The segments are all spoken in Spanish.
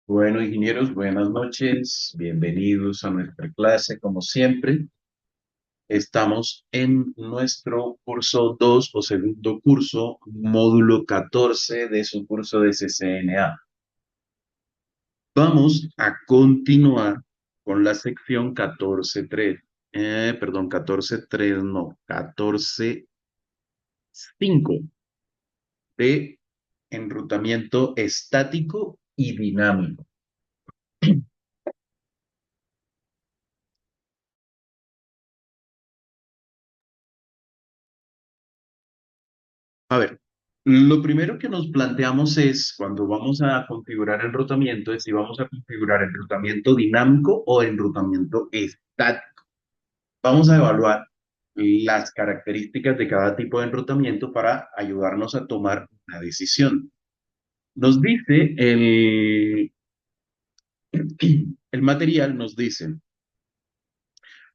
Bueno, ingenieros, buenas noches. Bienvenidos a nuestra clase. Como siempre, estamos en nuestro curso 2 o segundo curso, módulo 14 de su curso de CCNA. Vamos a continuar con la sección 14.3. Perdón, 14.3 no, 14.5 de enrutamiento estático y dinámico. A ver, lo primero que nos planteamos es, cuando vamos a configurar el enrutamiento, es si vamos a configurar enrutamiento dinámico o enrutamiento estático. Vamos a evaluar las características de cada tipo de enrutamiento para ayudarnos a tomar una decisión. Nos dice el material, nos dice,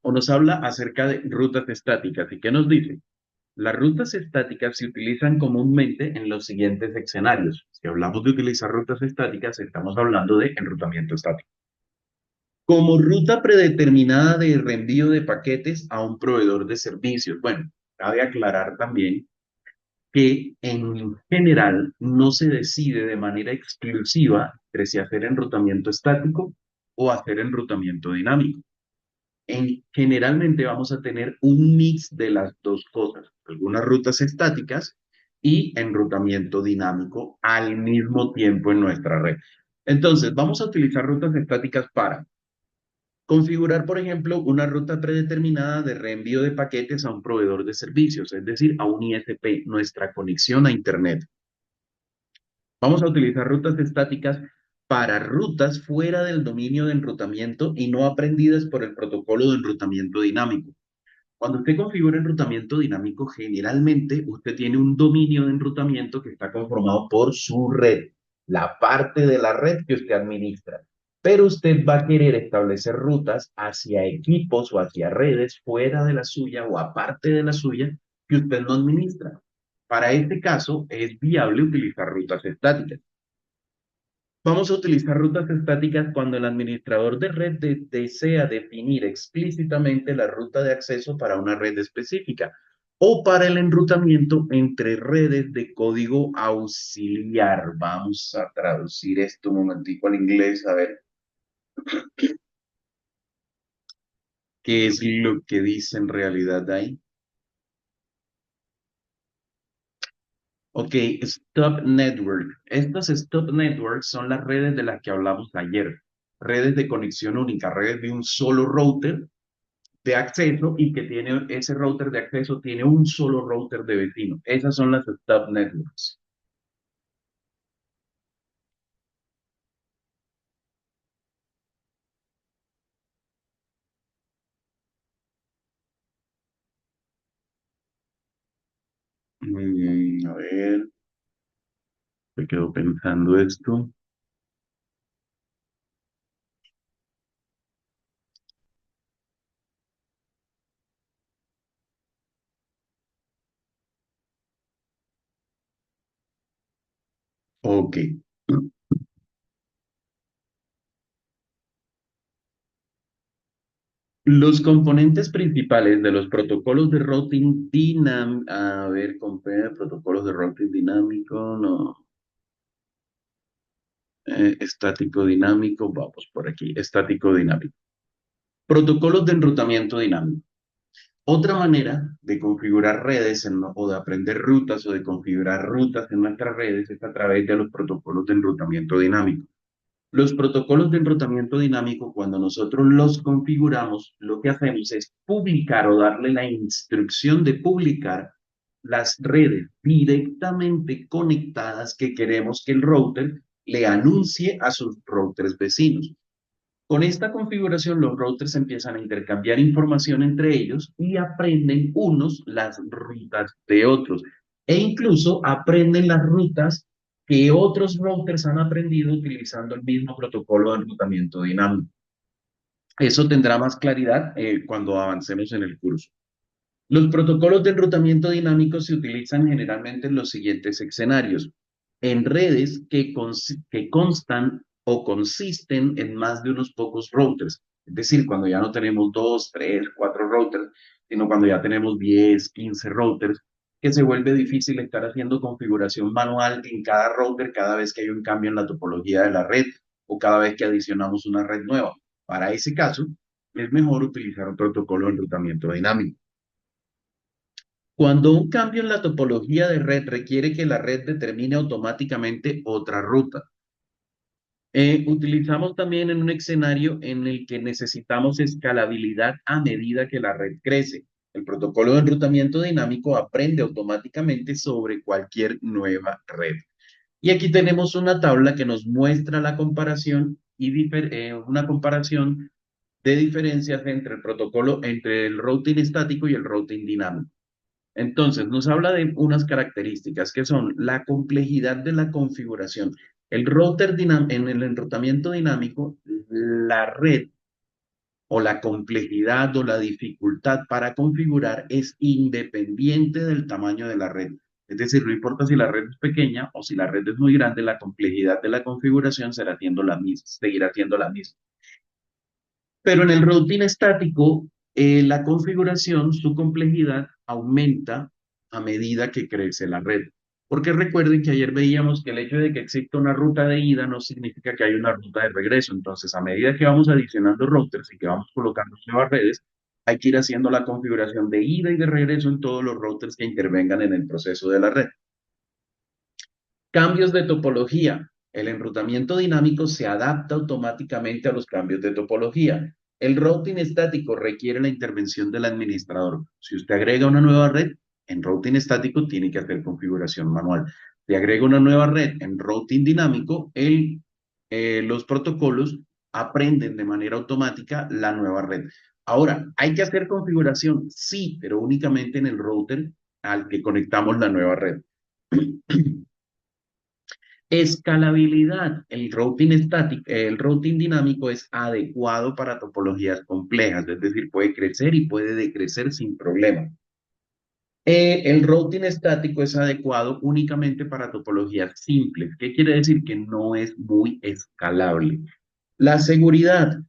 o nos habla acerca de rutas estáticas. ¿Y qué nos dice? Las rutas estáticas se utilizan comúnmente en los siguientes escenarios. Si hablamos de utilizar rutas estáticas, estamos hablando de enrutamiento estático. Como ruta predeterminada de reenvío de paquetes a un proveedor de servicios. Bueno, cabe aclarar también que en general no se decide de manera exclusiva entre si hacer enrutamiento estático o hacer enrutamiento dinámico. Generalmente vamos a tener un mix de las dos cosas, algunas rutas estáticas y enrutamiento dinámico al mismo tiempo en nuestra red. Entonces, vamos a utilizar rutas estáticas para configurar, por ejemplo, una ruta predeterminada de reenvío de paquetes a un proveedor de servicios, es decir, a un ISP, nuestra conexión a Internet. Vamos a utilizar rutas estáticas para rutas fuera del dominio de enrutamiento y no aprendidas por el protocolo de enrutamiento dinámico. Cuando usted configura enrutamiento dinámico, generalmente usted tiene un dominio de enrutamiento que está conformado por su red, la parte de la red que usted administra. Pero usted va a querer establecer rutas hacia equipos o hacia redes fuera de la suya o aparte de la suya que usted no administra. Para este caso, es viable utilizar rutas estáticas. Vamos a utilizar rutas estáticas cuando el administrador de red desea definir explícitamente la ruta de acceso para una red específica o para el enrutamiento entre redes de código auxiliar. Vamos a traducir esto un momentico al inglés, a ver qué es lo que dice en realidad ahí. Ok, Stop Network. Estas Stop Networks son las redes de las que hablamos ayer. Redes de conexión única, redes de un solo router de acceso y que tiene ese router de acceso tiene un solo router de vecino. Esas son las stop networks. A ver, me quedo pensando esto. Ok. Los componentes principales de los protocolos de routing dinámico, a ver, protocolos de routing dinámico, no, estático dinámico, vamos por aquí, estático dinámico. Protocolos de enrutamiento dinámico. Otra manera de configurar redes o de aprender rutas o de configurar rutas en nuestras redes es a través de los protocolos de enrutamiento dinámico. Los protocolos de enrutamiento dinámico, cuando nosotros los configuramos, lo que hacemos es publicar o darle la instrucción de publicar las redes directamente conectadas que queremos que el router le anuncie a sus routers vecinos. Con esta configuración, los routers empiezan a intercambiar información entre ellos y aprenden unos las rutas de otros. E incluso aprenden las rutas que otros routers han aprendido utilizando el mismo protocolo de enrutamiento dinámico. Eso tendrá más claridad cuando avancemos en el curso. Los protocolos de enrutamiento dinámico se utilizan generalmente en los siguientes escenarios. En redes que constan o consisten en más de unos pocos routers. Es decir, cuando ya no tenemos 2, 3, 4 routers, sino cuando ya tenemos 10, 15 routers, que se vuelve difícil estar haciendo configuración manual en cada router cada vez que hay un cambio en la topología de la red o cada vez que adicionamos una red nueva. Para ese caso, es mejor utilizar un protocolo de enrutamiento dinámico. Cuando un cambio en la topología de red requiere que la red determine automáticamente otra ruta, utilizamos también en un escenario en el que necesitamos escalabilidad a medida que la red crece. El protocolo de enrutamiento dinámico aprende automáticamente sobre cualquier nueva red. Y aquí tenemos una tabla que nos muestra la comparación una comparación de diferencias entre el protocolo, entre el routing estático y el routing dinámico. Entonces, nos habla de unas características que son la complejidad de la configuración. En el enrutamiento dinámico, la red o la complejidad o la dificultad para configurar es independiente del tamaño de la red. Es decir, no importa si la red es pequeña o si la red es muy grande, la complejidad de la configuración seguirá siendo la misma. Pero en el routing estático, la configuración, su complejidad aumenta a medida que crece la red. Porque recuerden que ayer veíamos que el hecho de que exista una ruta de ida no significa que hay una ruta de regreso. Entonces, a medida que vamos adicionando routers y que vamos colocando nuevas redes, hay que ir haciendo la configuración de ida y de regreso en todos los routers que intervengan en el proceso de la red. Cambios de topología. El enrutamiento dinámico se adapta automáticamente a los cambios de topología. El routing estático requiere la intervención del administrador. Si usted agrega una nueva red, en routing estático tiene que hacer configuración manual. Si agrega una nueva red en routing dinámico, los protocolos aprenden de manera automática la nueva red. Ahora, ¿hay que hacer configuración? Sí, pero únicamente en el router al que conectamos la nueva red. Escalabilidad. El routing dinámico es adecuado para topologías complejas, es decir, puede crecer y puede decrecer sin problema. El routing estático es adecuado únicamente para topologías simples. ¿Qué quiere decir? Que no es muy escalable. La seguridad.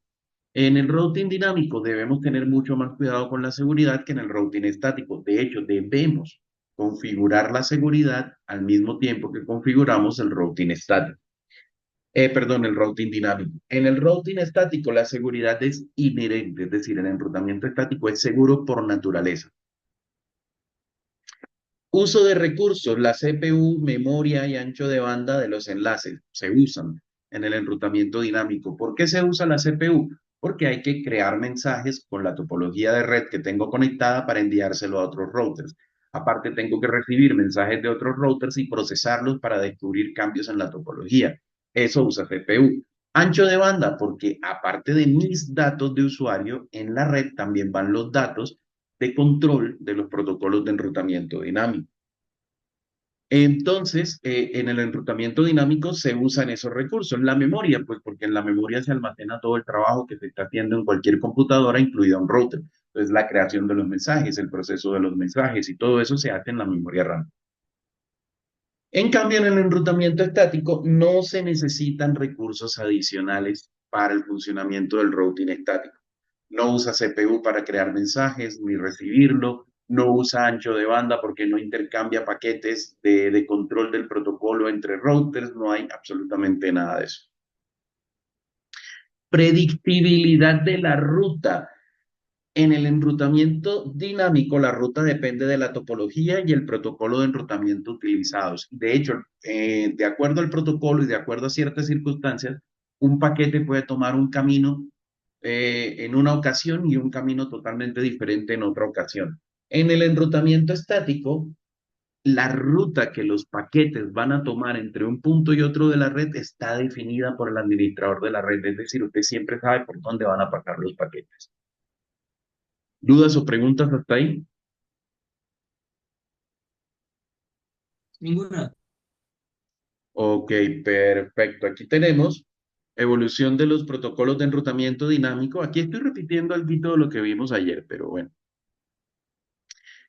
En el routing dinámico debemos tener mucho más cuidado con la seguridad que en el routing estático. De hecho, debemos configurar la seguridad al mismo tiempo que configuramos el routing estático. El routing dinámico. En el routing estático la seguridad es inherente, es decir, el enrutamiento estático es seguro por naturaleza. Uso de recursos, la CPU, memoria y ancho de banda de los enlaces se usan en el enrutamiento dinámico. ¿Por qué se usa la CPU? Porque hay que crear mensajes con la topología de red que tengo conectada para enviárselo a otros routers. Aparte, tengo que recibir mensajes de otros routers y procesarlos para descubrir cambios en la topología. Eso usa CPU. Ancho de banda, porque aparte de mis datos de usuario, en la red también van los datos de control de los protocolos de enrutamiento dinámico. Entonces, en el enrutamiento dinámico se usan esos recursos. La memoria, pues porque en la memoria se almacena todo el trabajo que se está haciendo en cualquier computadora, incluida un router. Entonces, la creación de los mensajes, el proceso de los mensajes y todo eso se hace en la memoria RAM. En cambio, en el enrutamiento estático no se necesitan recursos adicionales para el funcionamiento del routing estático. No usa CPU para crear mensajes ni recibirlo, no usa ancho de banda porque no intercambia paquetes de control del protocolo entre routers, no hay absolutamente nada de eso. Predictibilidad de la ruta. En el enrutamiento dinámico, la ruta depende de la topología y el protocolo de enrutamiento utilizados. De hecho, de acuerdo al protocolo y de acuerdo a ciertas circunstancias, un paquete puede tomar un camino en una ocasión y un camino totalmente diferente en otra ocasión. En el enrutamiento estático, la ruta que los paquetes van a tomar entre un punto y otro de la red está definida por el administrador de la red, es decir, usted siempre sabe por dónde van a pasar los paquetes. ¿Dudas o preguntas hasta ahí? Ninguna. Ok, perfecto. Aquí tenemos evolución de los protocolos de enrutamiento dinámico. Aquí estoy repitiendo algo de lo que vimos ayer, pero bueno.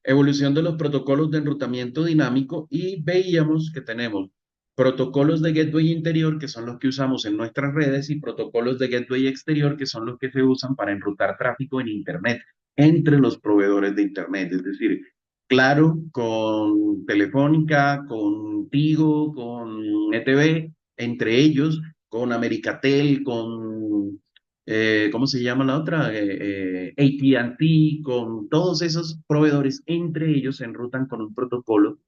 Evolución de los protocolos de enrutamiento dinámico y veíamos que tenemos protocolos de gateway interior, que son los que usamos en nuestras redes, y protocolos de gateway exterior, que son los que se usan para enrutar tráfico en Internet, entre los proveedores de Internet. Es decir, Claro, con Telefónica, con Tigo, con ETV, entre ellos, con Americatel, con, ¿cómo se llama la otra? AT&T, con todos esos proveedores, entre ellos se enrutan con un protocolo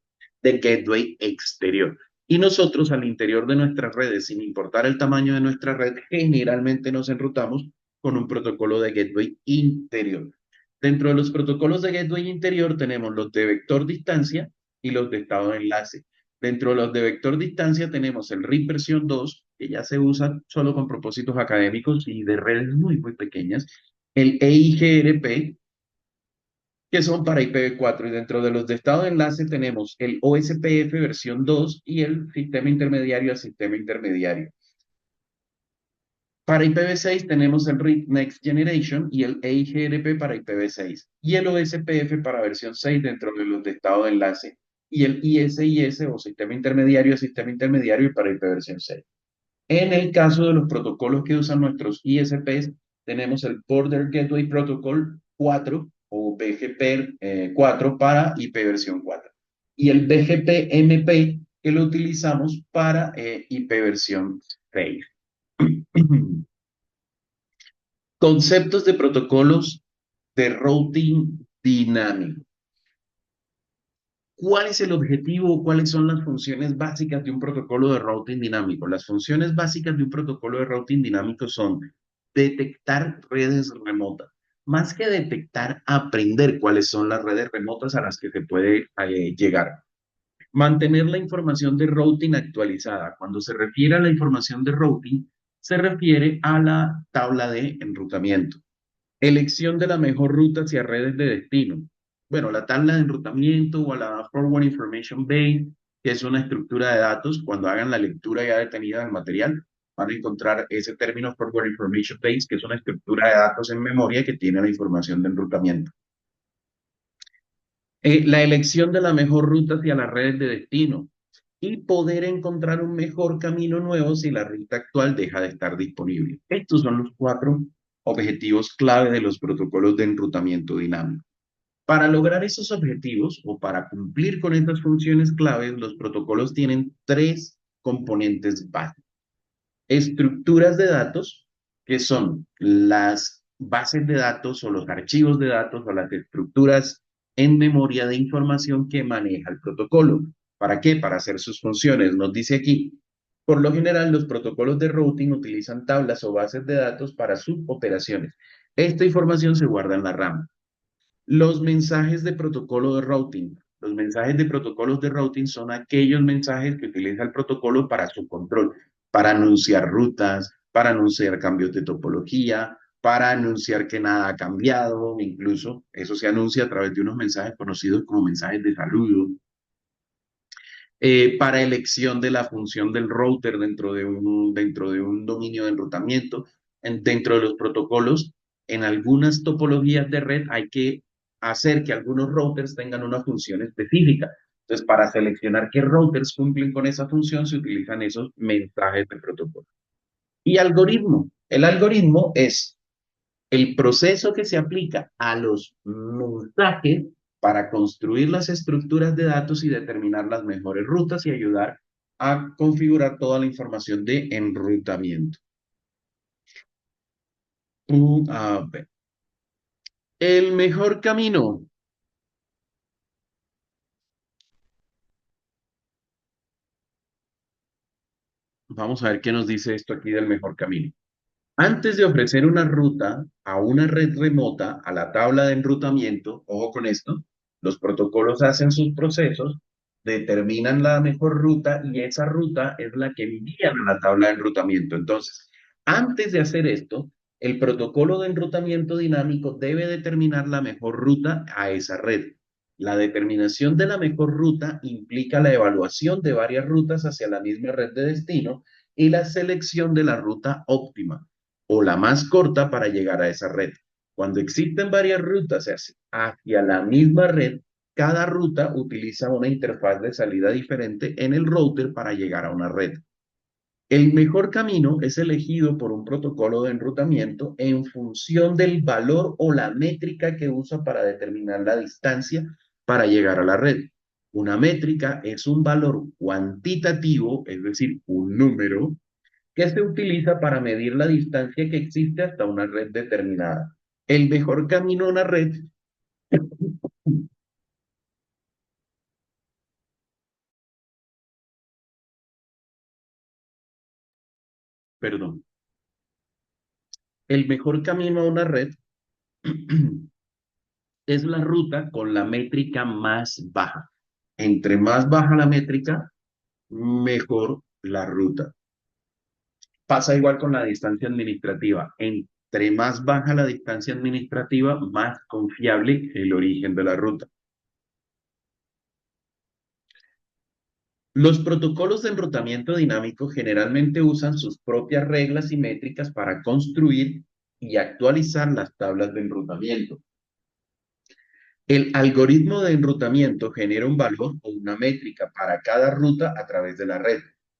de gateway exterior. Y nosotros al interior de nuestras redes, sin importar el tamaño de nuestra red, generalmente nos enrutamos con un protocolo de gateway interior. Dentro de los protocolos de gateway interior tenemos los de vector distancia y los de estado de enlace. Dentro de los de vector distancia tenemos el RIP versión 2, que ya se usa solo con propósitos académicos y de redes muy pequeñas. El EIGRP, que son para IPv4. Y dentro de los de estado de enlace tenemos el OSPF versión 2 y el sistema intermediario a sistema intermediario. Para IPv6 tenemos el RIP Next Generation y el EIGRP para IPv6 y el OSPF para versión 6 dentro de los de estado de enlace y el ISIS o sistema intermediario a sistema intermediario para IPv6. En el caso de los protocolos que usan nuestros ISPs, tenemos el Border Gateway Protocol 4 o BGP 4 para IP versión 4 y el BGP MP que lo utilizamos para IP versión 6. Conceptos de protocolos de routing dinámico. ¿Cuál es el objetivo o cuáles son las funciones básicas de un protocolo de routing dinámico? Las funciones básicas de un protocolo de routing dinámico son detectar redes remotas. Más que detectar, aprender cuáles son las redes remotas a las que se puede llegar. Mantener la información de routing actualizada. Cuando se refiere a la información de routing, se refiere a la tabla de enrutamiento. Elección de la mejor ruta hacia redes de destino. Bueno, la tabla de enrutamiento o la Forward Information Base, que es una estructura de datos, cuando hagan la lectura ya detenida del material, van a encontrar ese término Forward Information Base, que es una estructura de datos en memoria que tiene la información de enrutamiento. La elección de la mejor ruta hacia las redes de destino y poder encontrar un mejor camino nuevo si la ruta actual deja de estar disponible. Estos son los 4 objetivos clave de los protocolos de enrutamiento dinámico. Para lograr esos objetivos o para cumplir con estas funciones claves, los protocolos tienen 3 componentes básicos. Estructuras de datos, que son las bases de datos o los archivos de datos o las estructuras en memoria de información que maneja el protocolo. ¿Para qué? Para hacer sus funciones. Nos dice aquí, por lo general, los protocolos de routing utilizan tablas o bases de datos para sus operaciones. Esta información se guarda en la RAM. Los mensajes de protocolo de routing. Los mensajes de protocolos de routing son aquellos mensajes que utiliza el protocolo para su control, para anunciar rutas, para anunciar cambios de topología, para anunciar que nada ha cambiado, incluso eso se anuncia a través de unos mensajes conocidos como mensajes de saludo, para elección de la función del router dentro de un dominio de enrutamiento. Dentro de los protocolos, en algunas topologías de red hay que hacer que algunos routers tengan una función específica. Entonces, para seleccionar qué routers cumplen con esa función, se utilizan esos mensajes de protocolo. Y algoritmo. El algoritmo es el proceso que se aplica a los mensajes para construir las estructuras de datos y determinar las mejores rutas y ayudar a configurar toda la información de enrutamiento. A ver. El mejor camino. Vamos a ver qué nos dice esto aquí del mejor camino. Antes de ofrecer una ruta a una red remota, a la tabla de enrutamiento, ojo con esto, los protocolos hacen sus procesos, determinan la mejor ruta y esa ruta es la que envían a la tabla de enrutamiento. Entonces, antes de hacer esto, el protocolo de enrutamiento dinámico debe determinar la mejor ruta a esa red. La determinación de la mejor ruta implica la evaluación de varias rutas hacia la misma red de destino y la selección de la ruta óptima o la más corta para llegar a esa red. Cuando existen varias rutas hacia la misma red, cada ruta utiliza una interfaz de salida diferente en el router para llegar a una red. El mejor camino es elegido por un protocolo de enrutamiento en función del valor o la métrica que usa para determinar la distancia para llegar a la red. Una métrica es un valor cuantitativo, es decir, un número, que se utiliza para medir la distancia que existe hasta una red determinada. El mejor camino a una red, perdón, el mejor camino a una red es la ruta con la métrica más baja. Entre más baja la métrica, mejor la ruta. Pasa igual con la distancia administrativa. Entre más baja la distancia administrativa, más confiable el origen de la ruta. Los protocolos de enrutamiento dinámico generalmente usan sus propias reglas y métricas para construir y actualizar las tablas de enrutamiento. El algoritmo de enrutamiento genera un valor o una métrica para cada ruta a través de la red.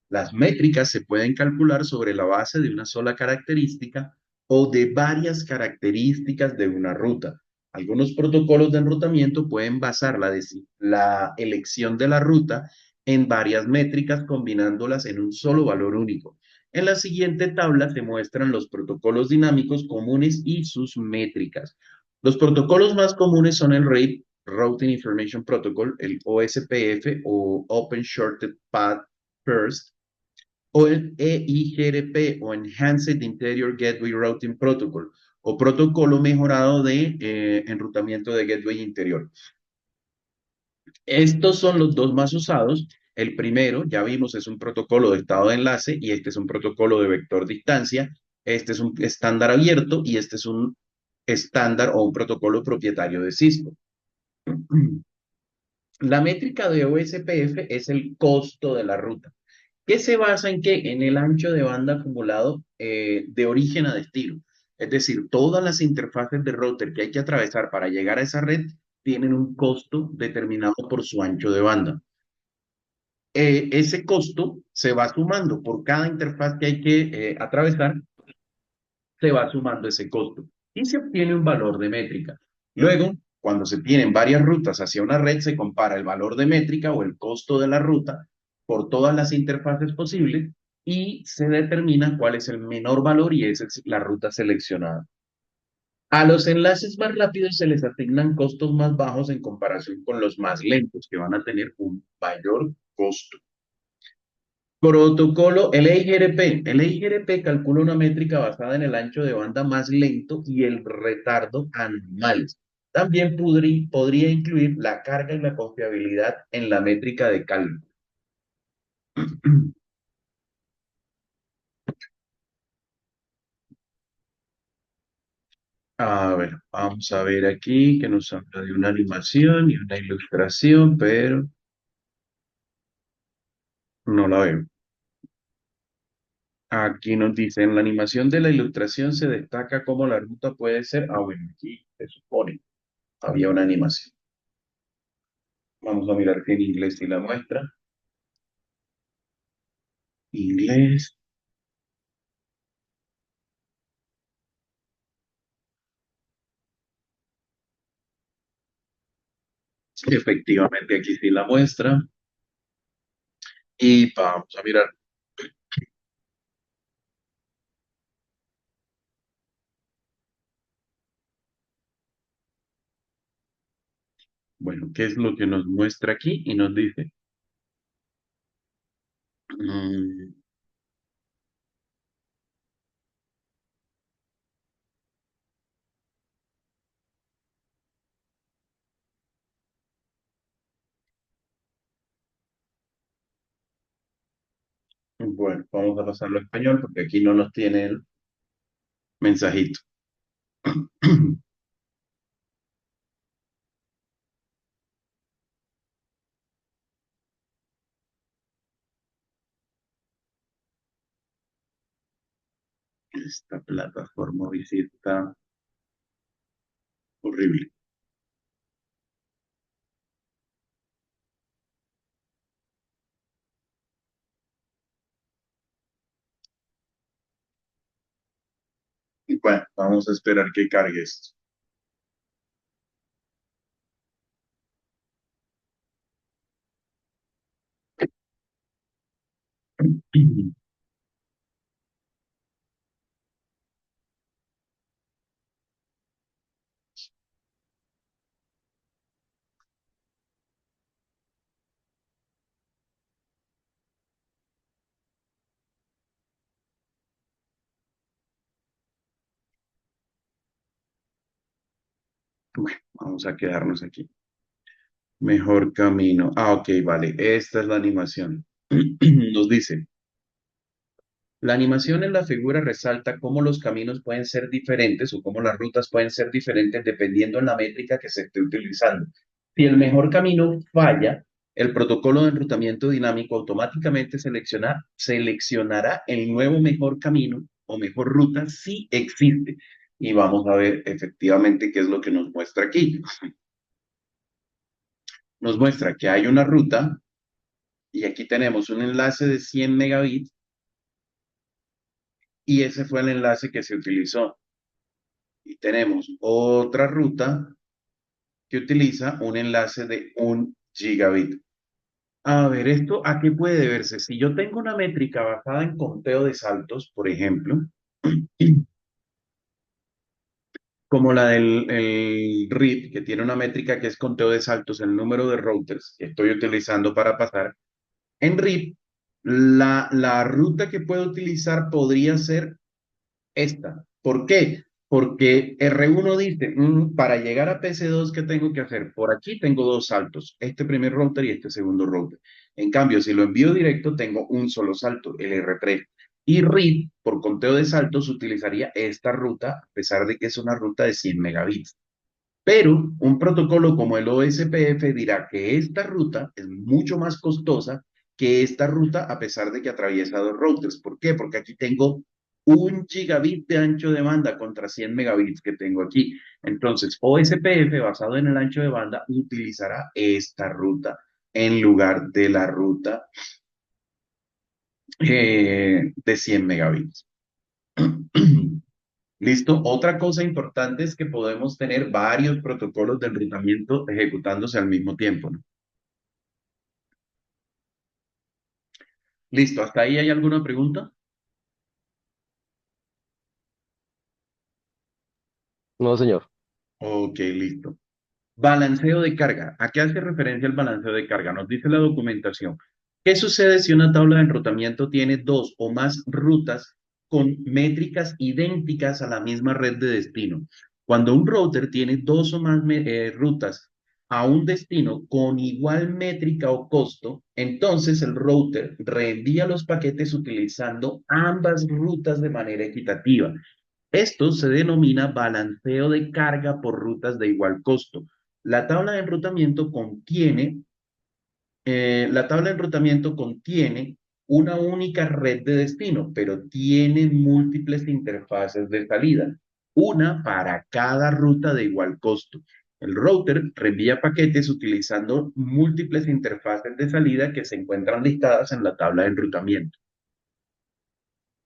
Las métricas se pueden calcular sobre la base de una sola característica o de varias características de una ruta. Algunos protocolos de enrutamiento pueden basar la elección de la ruta en varias métricas combinándolas en un solo valor único. En la siguiente tabla se muestran los protocolos dinámicos comunes y sus métricas. Los protocolos más comunes son el RAID, Routing Information Protocol, el OSPF o Open Shorted Path First, o el EIGRP o Enhanced Interior Gateway Routing Protocol, o protocolo mejorado de enrutamiento de gateway interior. Estos son los dos más usados. El primero, ya vimos, es un protocolo de estado de enlace y este es un protocolo de vector distancia. Este es un estándar abierto y este es un estándar o un protocolo propietario de Cisco. La métrica de OSPF es el costo de la ruta, que se basa en qué? En el ancho de banda acumulado de origen a destino. Es decir, todas las interfaces de router que hay que atravesar para llegar a esa red tienen un costo determinado por su ancho de banda. Ese costo se va sumando por cada interfaz que hay que atravesar, se va sumando ese costo y se obtiene un valor de métrica. Luego, cuando se tienen varias rutas hacia una red, se compara el valor de métrica o el costo de la ruta por todas las interfaces posibles y se determina cuál es el menor valor y esa es la ruta seleccionada. A los enlaces más rápidos se les asignan costos más bajos en comparación con los más lentos, que van a tener un mayor costo. Protocolo, el EIGRP. El EIGRP calcula una métrica basada en el ancho de banda más lento y el retardo anuales. También podría incluir la carga y la confiabilidad en la métrica de cálculo. A ver, vamos a ver aquí que nos habla de una animación y una ilustración, pero no la veo. Aquí nos dice, en la animación de la ilustración se destaca cómo la ruta puede ser, bueno, aquí se supone, había una animación. Vamos a mirar que en inglés si la muestra. Inglés. Efectivamente, aquí sí la muestra. Y vamos a mirar, bueno, qué es lo que nos muestra aquí y nos dice. mm, bueno, vamos a pasarlo a español porque aquí no nos tiene el mensajito. Esta plataforma hoy sí está horrible. Bueno, vamos a esperar que cargue esto. Bueno, vamos a quedarnos aquí. Mejor camino. Ah, ok, vale. Esta es la animación. Nos dice, la animación en la figura resalta cómo los caminos pueden ser diferentes o cómo las rutas pueden ser diferentes dependiendo en la métrica que se esté utilizando. Si el mejor camino falla, el protocolo de enrutamiento dinámico automáticamente seleccionará el nuevo mejor camino o mejor ruta si existe. Y vamos a ver efectivamente qué es lo que nos muestra aquí. Nos muestra que hay una ruta y aquí tenemos un enlace de 100 megabits y ese fue el enlace que se utilizó. Y tenemos otra ruta que utiliza un enlace de 1 gigabit. A ver, ¿esto a qué puede deberse? Si yo tengo una métrica basada en conteo de saltos, por ejemplo, como la del el RIP, que tiene una métrica que es conteo de saltos, el número de routers que estoy utilizando para pasar, en RIP, la ruta que puedo utilizar podría ser esta. ¿Por qué? Porque R1 dice, para llegar a PC2, ¿qué tengo que hacer? Por aquí tengo dos saltos, este primer router y este segundo router. En cambio, si lo envío directo, tengo un solo salto, el R3. Y RIP, por conteo de saltos, utilizaría esta ruta, a pesar de que es una ruta de 100 megabits. Pero un protocolo como el OSPF dirá que esta ruta es mucho más costosa que esta ruta a pesar de que atraviesa dos routers. ¿Por qué? Porque aquí tengo 1 gigabit de ancho de banda contra 100 megabits que tengo aquí. Entonces, OSPF basado en el ancho de banda utilizará esta ruta en lugar de la ruta de 100 megabits. ¿Listo? Otra cosa importante es que podemos tener varios protocolos de enrutamiento ejecutándose al mismo tiempo, ¿no? ¿Listo? ¿Hasta ahí hay alguna pregunta? No, señor. Ok, listo. Balanceo de carga. ¿A qué hace referencia el balanceo de carga? Nos dice la documentación. ¿Qué sucede si una tabla de enrutamiento tiene dos o más rutas con métricas idénticas a la misma red de destino? Cuando un router tiene dos o más rutas a un destino con igual métrica o costo, entonces el router reenvía los paquetes utilizando ambas rutas de manera equitativa. Esto se denomina balanceo de carga por rutas de igual costo. La tabla de enrutamiento contiene, la tabla de enrutamiento contiene una única red de destino, pero tiene múltiples interfaces de salida, una para cada ruta de igual costo. El router reenvía paquetes utilizando múltiples interfaces de salida que se encuentran listadas en la tabla de enrutamiento.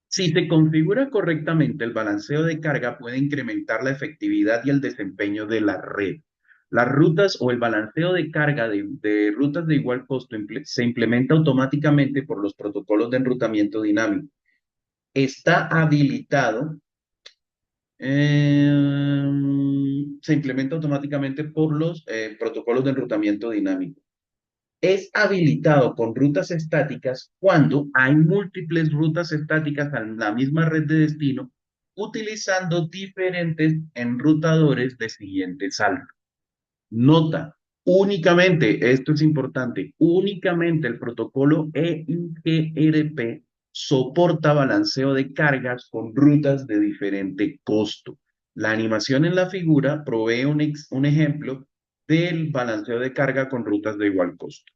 Si se configura correctamente, el balanceo de carga puede incrementar la efectividad y el desempeño de la red. Las rutas o el balanceo de carga de rutas de igual costo se implementa automáticamente por los protocolos de enrutamiento dinámico. Está habilitado, se implementa automáticamente por los protocolos de enrutamiento dinámico. Es habilitado con rutas estáticas cuando hay múltiples rutas estáticas en la misma red de destino utilizando diferentes enrutadores de siguiente salto. Nota, únicamente, esto es importante, únicamente el protocolo EIGRP soporta balanceo de cargas con rutas de diferente costo. La animación en la figura provee un ejemplo del balanceo de carga con rutas de igual costo.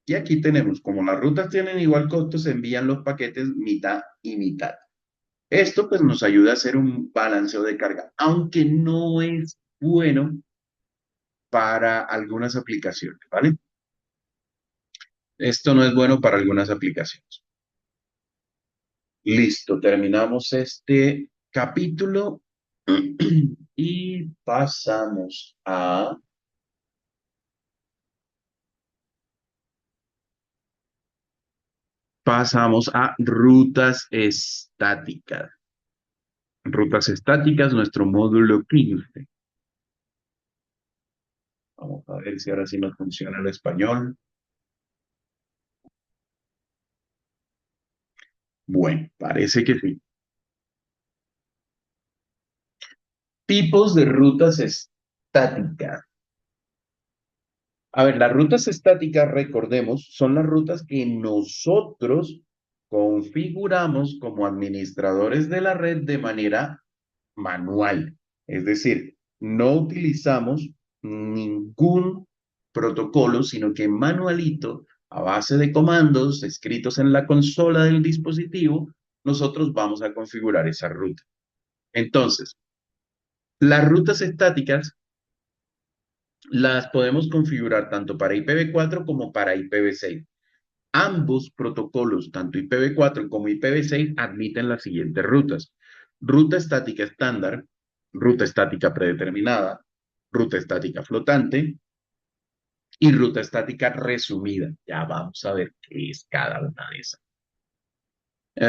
Y aquí tenemos, como las rutas tienen igual costo, se envían los paquetes mitad y mitad. Esto pues nos ayuda a hacer un balanceo de carga, aunque no es bueno para algunas aplicaciones, ¿vale? Esto no es bueno para algunas aplicaciones. Listo, terminamos este capítulo y pasamos a rutas estáticas. Rutas estáticas, nuestro módulo 15. Vamos a ver si ahora sí nos funciona el español. Bueno, parece que sí. Tipos de rutas estáticas. A ver, las rutas estáticas, recordemos, son las rutas que nosotros configuramos como administradores de la red de manera manual. Es decir, no utilizamos ningún protocolo, sino que manualito, a base de comandos escritos en la consola del dispositivo, nosotros vamos a configurar esa ruta. Entonces, las rutas estáticas las podemos configurar tanto para IPv4 como para IPv6. Ambos protocolos, tanto IPv4 como IPv6, admiten las siguientes rutas. Ruta estática estándar, ruta estática predeterminada, ruta estática flotante y ruta estática resumida. Ya vamos a ver qué es cada una de esas.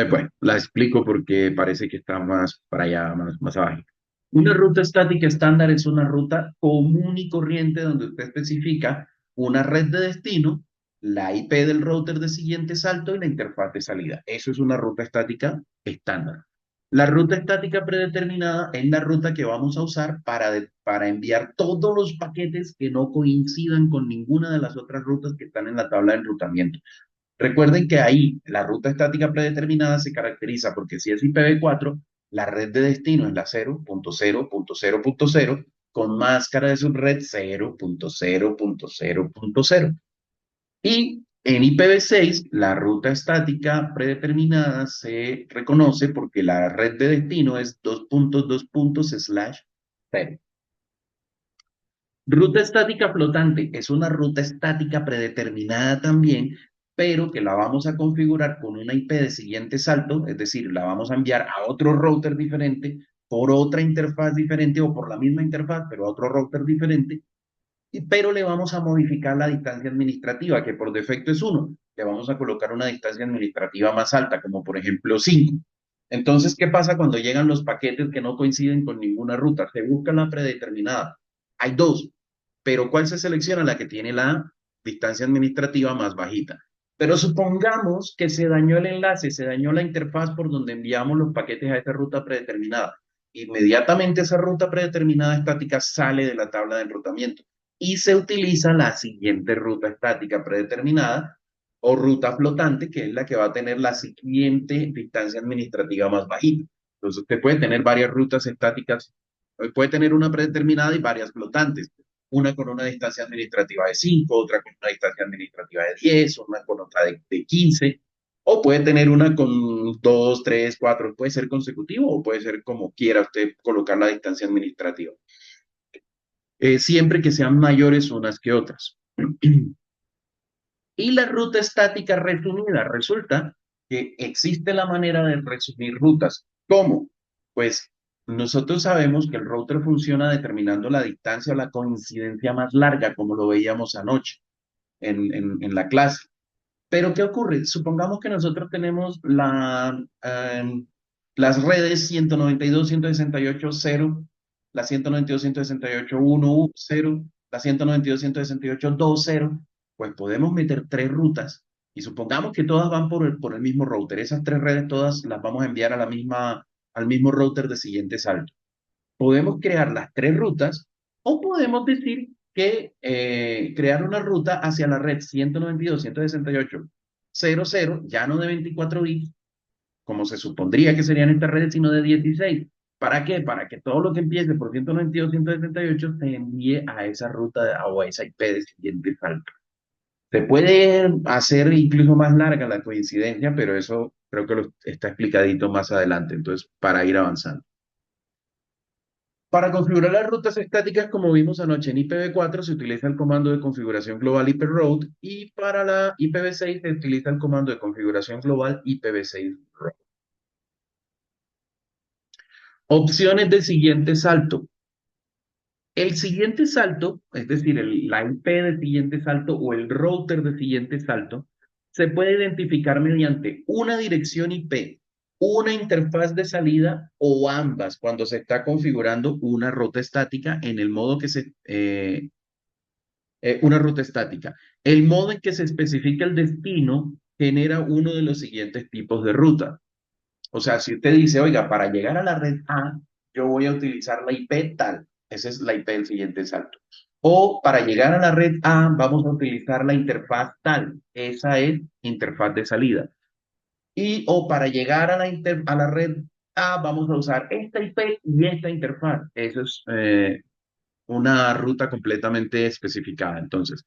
Bueno, la explico porque parece que está más para allá, más abajo. Una ruta estática estándar es una ruta común y corriente donde usted especifica una red de destino, la IP del router de siguiente salto y la interfaz de salida. Eso es una ruta estática estándar. La ruta estática predeterminada es la ruta que vamos a usar para enviar todos los paquetes que no coincidan con ninguna de las otras rutas que están en la tabla de enrutamiento. Recuerden que ahí la ruta estática predeterminada se caracteriza porque si es IPv4, la red de destino es la 0.0.0.0 con máscara de subred 0.0.0.0. Y en IPv6, la ruta estática predeterminada se reconoce porque la red de destino es 2.2./0. Ruta estática flotante es una ruta estática predeterminada también, pero que la vamos a configurar con una IP de siguiente salto, es decir, la vamos a enviar a otro router diferente por otra interfaz diferente o por la misma interfaz, pero a otro router diferente, pero le vamos a modificar la distancia administrativa, que por defecto es 1. Le vamos a colocar una distancia administrativa más alta, como por ejemplo 5. Entonces, ¿qué pasa cuando llegan los paquetes que no coinciden con ninguna ruta? Se busca la predeterminada. Hay dos, pero ¿cuál se selecciona? La que tiene la distancia administrativa más bajita. Pero supongamos que se dañó el enlace, se dañó la interfaz por donde enviamos los paquetes a esa ruta predeterminada. Inmediatamente esa ruta predeterminada estática sale de la tabla de enrutamiento y se utiliza la siguiente ruta estática predeterminada o ruta flotante, que es la que va a tener la siguiente distancia administrativa más bajita. Entonces usted puede tener varias rutas estáticas, puede tener una predeterminada y varias flotantes, una con una distancia administrativa de 5, otra con una distancia administrativa de 10, una con otra de 15, o puede tener una con 2, 3, 4, puede ser consecutivo o puede ser como quiera usted colocar la distancia administrativa, siempre que sean mayores unas que otras. Y la ruta estática resumida, resulta que existe la manera de resumir rutas. ¿Cómo? Pues nosotros sabemos que el router funciona determinando la distancia o la coincidencia más larga, como lo veíamos anoche en la clase. Pero ¿qué ocurre? Supongamos que nosotros tenemos las redes 192.168.0, la 192.168.1.0, la 192.168.2.0, pues podemos meter tres rutas y supongamos que todas van por el mismo router. Esas tres redes todas las vamos a enviar al mismo router de siguiente salto. Podemos crear las tres rutas o podemos decir que crear una ruta hacia la red 192.168.0.0, ya no de 24 bits, como se supondría que serían estas redes, sino de 16. ¿Para qué? Para que todo lo que empiece por 192.168 se envíe a esa ruta o a esa IP de siguiente salto. Se puede hacer incluso más larga la coincidencia, pero eso creo que está explicadito más adelante, entonces para ir avanzando. Para configurar las rutas estáticas, como vimos anoche en IPv4, se utiliza el comando de configuración global iproute y para la IPv6 se utiliza el comando de configuración global IPv6 route. Opciones de siguiente salto. El siguiente salto, es decir, la IP de siguiente salto o el router de siguiente salto, se puede identificar mediante una dirección IP, una interfaz de salida o ambas cuando se está configurando una ruta estática en el modo que una ruta estática. El modo en que se especifica el destino genera uno de los siguientes tipos de ruta. O sea, si usted dice, oiga, para llegar a la red A, yo voy a utilizar la IP tal. Esa es la IP del siguiente salto. O para llegar a la red A, vamos a utilizar la interfaz tal. Esa es interfaz de salida. Y o para llegar a a la red A, vamos a usar esta IP y esta interfaz. Eso es una ruta completamente especificada. Entonces,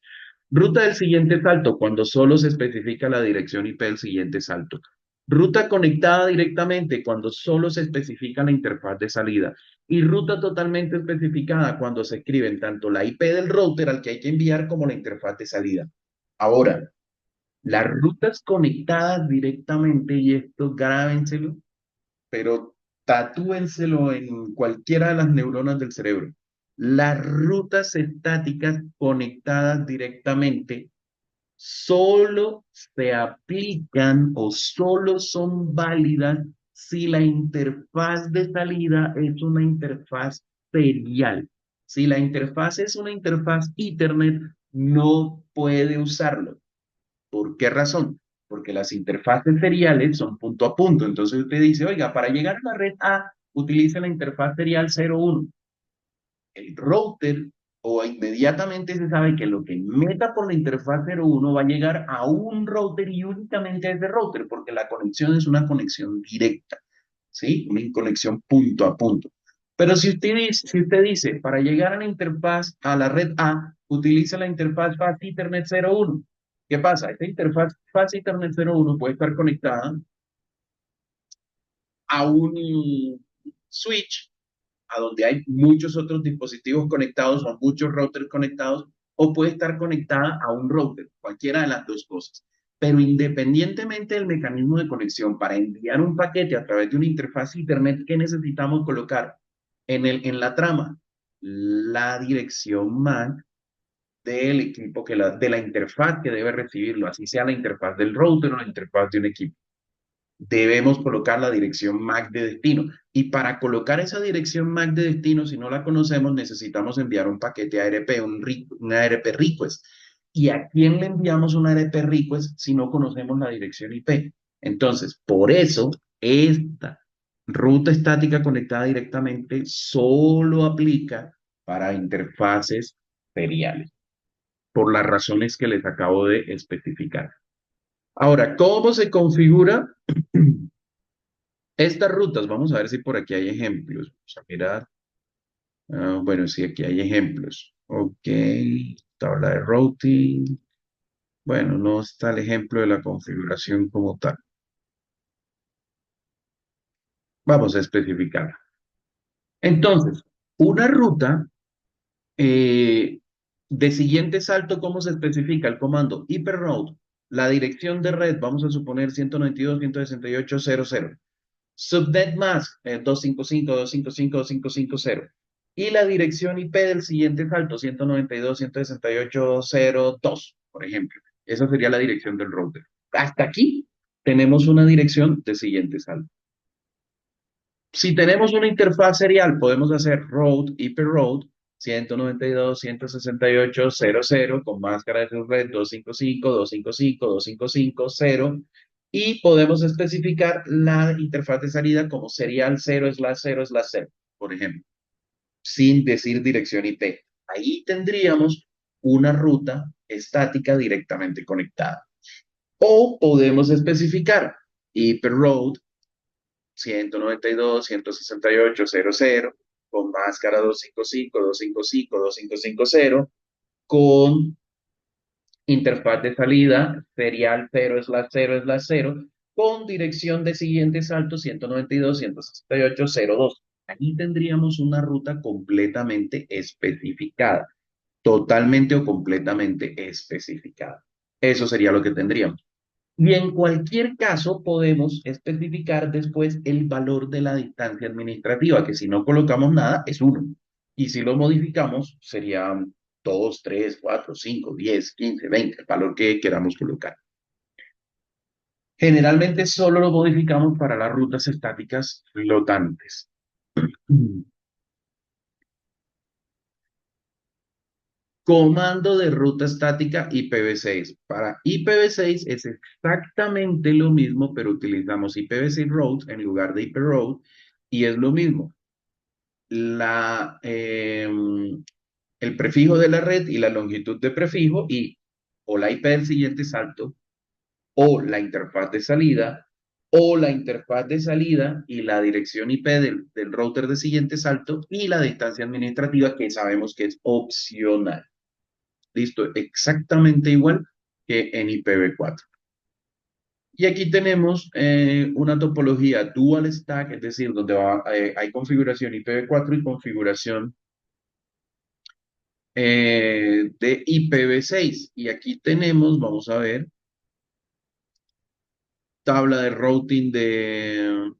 ruta del siguiente salto, cuando solo se especifica la dirección IP del siguiente salto. Ruta conectada directamente, cuando solo se especifica la interfaz de salida. Y ruta totalmente especificada, cuando se escriben tanto la IP del router al que hay que enviar como la interfaz de salida. Ahora, las rutas conectadas directamente, y esto grábenselo, pero tatúenselo en cualquiera de las neuronas del cerebro. Las rutas estáticas conectadas directamente solo se aplican o solo son válidas si la interfaz de salida es una interfaz serial. Si la interfaz es una interfaz Ethernet, no puede usarlo. ¿Por qué razón? Porque las interfaces seriales son punto a punto. Entonces usted dice, oiga, para llegar a la red A, utilice la interfaz serial 01. El router o inmediatamente se sabe que lo que meta por la interfaz 01 va a llegar a un router y únicamente a ese router, porque la conexión es una conexión directa, ¿sí? Una conexión punto a punto. Pero si usted dice, para llegar a la interfaz, a la red A, utiliza la interfaz Fast Ethernet 01. ¿Qué pasa? Esta interfaz Fast Ethernet 01 puede estar conectada a un switch a donde hay muchos otros dispositivos conectados o muchos routers conectados, o puede estar conectada a un router, cualquiera de las dos cosas. Pero independientemente del mecanismo de conexión, para enviar un paquete a través de una interfaz Internet, ¿qué necesitamos colocar en la trama? La dirección MAC del equipo, de la interfaz que debe recibirlo, así sea la interfaz del router o la interfaz de un equipo. Debemos colocar la dirección MAC de destino. Y para colocar esa dirección MAC de destino, si no la conocemos, necesitamos enviar un paquete ARP, un ARP request. ¿Y a quién le enviamos un ARP request si no conocemos la dirección IP? Entonces, por eso, esta ruta estática conectada directamente solo aplica para interfaces seriales, por las razones que les acabo de especificar. Ahora, ¿cómo se configura estas rutas? Vamos a ver si por aquí hay ejemplos. Vamos a mirar. Bueno, sí, aquí hay ejemplos. Ok, tabla de routing. Bueno, no está el ejemplo de la configuración como tal. Vamos a especificarla. Entonces, una ruta de siguiente salto, ¿cómo se especifica? El comando hyperroute, la dirección de red, vamos a suponer 192.168.0.0. Subnet mask 255.255.255.0. Y la dirección IP del siguiente salto, 192.168.0.2, por ejemplo. Esa sería la dirección del router. Hasta aquí tenemos una dirección de siguiente salto. Si tenemos una interfaz serial, podemos hacer route, IP route, 192.168.0.0 con máscara de red 255.255.255.0 y podemos especificar la interfaz de salida como serial 0/0/0, por ejemplo, sin decir dirección IP. Ahí tendríamos una ruta estática directamente conectada. O podemos especificar IP route 192.168.0.0 con máscara 255.255.255.0 con interfaz de salida serial 0/0/0 con dirección de siguiente salto 192.168.0.2. Aquí tendríamos una ruta completamente especificada, totalmente o completamente especificada. Eso sería lo que tendríamos. Y en cualquier caso podemos especificar después el valor de la distancia administrativa, que si no colocamos nada es 1. Y si lo modificamos serían 2, 3, 4, 5, 10, 15, 20, el valor que queramos colocar. Generalmente solo lo modificamos para las rutas estáticas flotantes. Comando de ruta estática IPv6. Para IPv6 es exactamente lo mismo, pero utilizamos IPv6 routes en lugar de IP route y es lo mismo. La, el prefijo de la red y la longitud de prefijo y o la IP del siguiente salto o la interfaz de salida o la interfaz de salida y la dirección IP del router de siguiente salto y la distancia administrativa que sabemos que es opcional. Listo, exactamente igual que en IPv4. Y aquí tenemos una topología dual stack, es decir, donde hay configuración IPv4 y configuración de IPv6. Y aquí tenemos, vamos a ver, tabla de routing de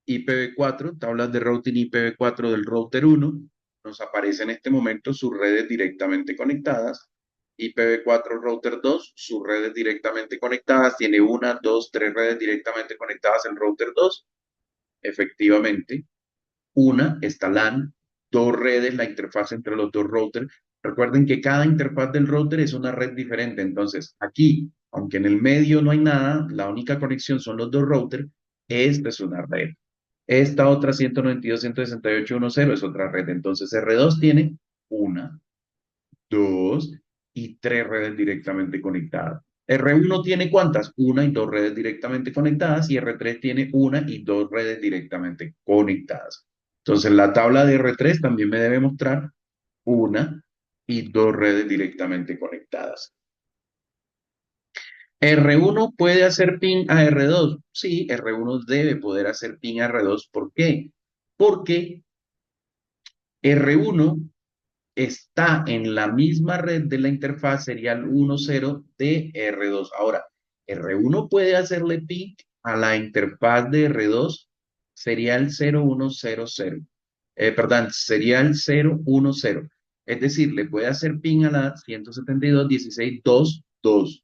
IPv4, tablas de routing IPv4 del router 1. Nos aparece en este momento sus redes directamente conectadas. IPv4 router 2, sus redes directamente conectadas. Tiene una, dos, tres redes directamente conectadas el router 2. Efectivamente, una está LAN, dos redes, la interfaz entre los dos routers. Recuerden que cada interfaz del router es una red diferente. Entonces, aquí, aunque en el medio no hay nada, la única conexión son los dos routers, esta es una red. Esta otra 192.168.1.0 es otra red. Entonces R2 tiene una, dos y tres redes directamente conectadas. R1 tiene ¿cuántas? Una y dos redes directamente conectadas y R3 tiene una y dos redes directamente conectadas. Entonces la tabla de R3 también me debe mostrar una y dos redes directamente conectadas. R1 puede hacer ping a R2. Sí, R1 debe poder hacer ping a R2. ¿Por qué? Porque R1 está en la misma red de la interfaz serial 1.0 de R2. Ahora, R1 puede hacerle ping a la interfaz de R2 serial 0100. Perdón, serial 010. Es decir, le puede hacer ping a la 172.16.2.2,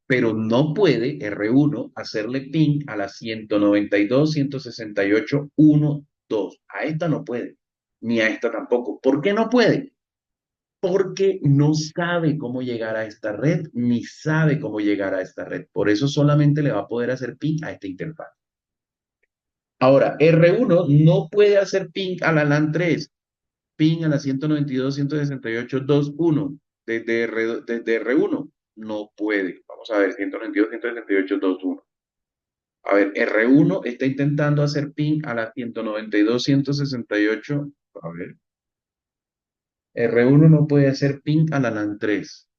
pero no puede R1 hacerle ping a la 192.168.1.2. A esta no puede, ni a esta tampoco. ¿Por qué no puede? Porque no sabe cómo llegar a esta red, ni sabe cómo llegar a esta red. Por eso solamente le va a poder hacer ping a esta interfaz. Ahora, R1 no puede hacer ping a la LAN 3, ping a la 192.168.2.1 desde R1. No puede. Vamos a ver, 192.168.2.1. A ver, R1 está intentando hacer ping a la 192.168. A ver, R1 no puede hacer ping a la LAN 3.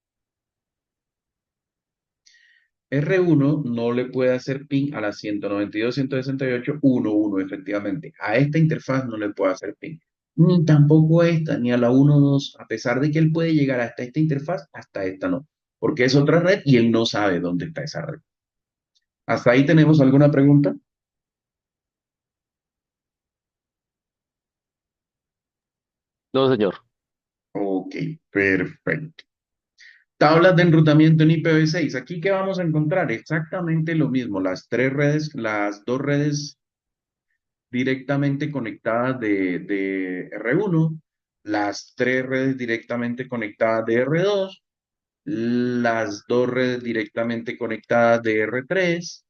R1 no le puede hacer ping a la 192.168.1.1, efectivamente. A esta interfaz no le puede hacer ping. Ni tampoco a esta, ni a la 1.2, a pesar de que él puede llegar hasta esta interfaz, hasta esta no. Porque es otra red y él no sabe dónde está esa red. ¿Hasta ahí tenemos alguna pregunta? No, señor. Ok, perfecto. Tablas de enrutamiento en IPv6. Aquí, ¿qué vamos a encontrar? Exactamente lo mismo. Las tres redes, las dos redes directamente conectadas de R1, las tres redes directamente conectadas de R2, las dos redes directamente conectadas de R3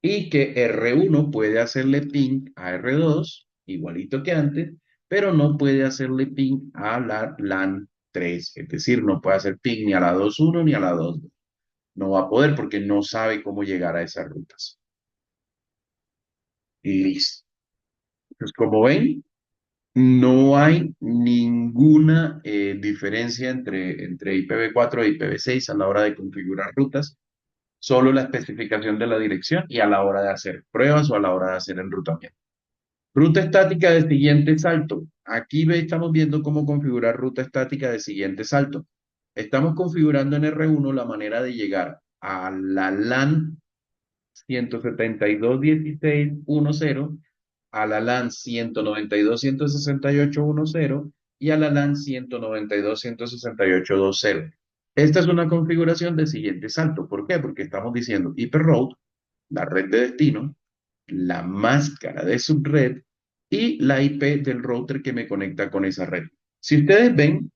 y que R1 puede hacerle ping a R2, igualito que antes, pero no puede hacerle ping a la LAN 3, es decir, no puede hacer ping ni a la 2.1 ni a la 2.2. No va a poder porque no sabe cómo llegar a esas rutas. Y listo. Entonces, como ven, no hay ninguna diferencia entre IPv4 e IPv6 a la hora de configurar rutas, solo la especificación de la dirección y a la hora de hacer pruebas o a la hora de hacer enrutamiento. Ruta estática de siguiente salto. Aquí estamos viendo cómo configurar ruta estática de siguiente salto. Estamos configurando en R1 la manera de llegar a la LAN 172.16.1.0, a la LAN 192.168.1.0 y a la LAN 192.168.2.0. Esta es una configuración de siguiente salto. ¿Por qué? Porque estamos diciendo hiperroute, la red de destino, la máscara de subred y la IP del router que me conecta con esa red. Si ustedes ven,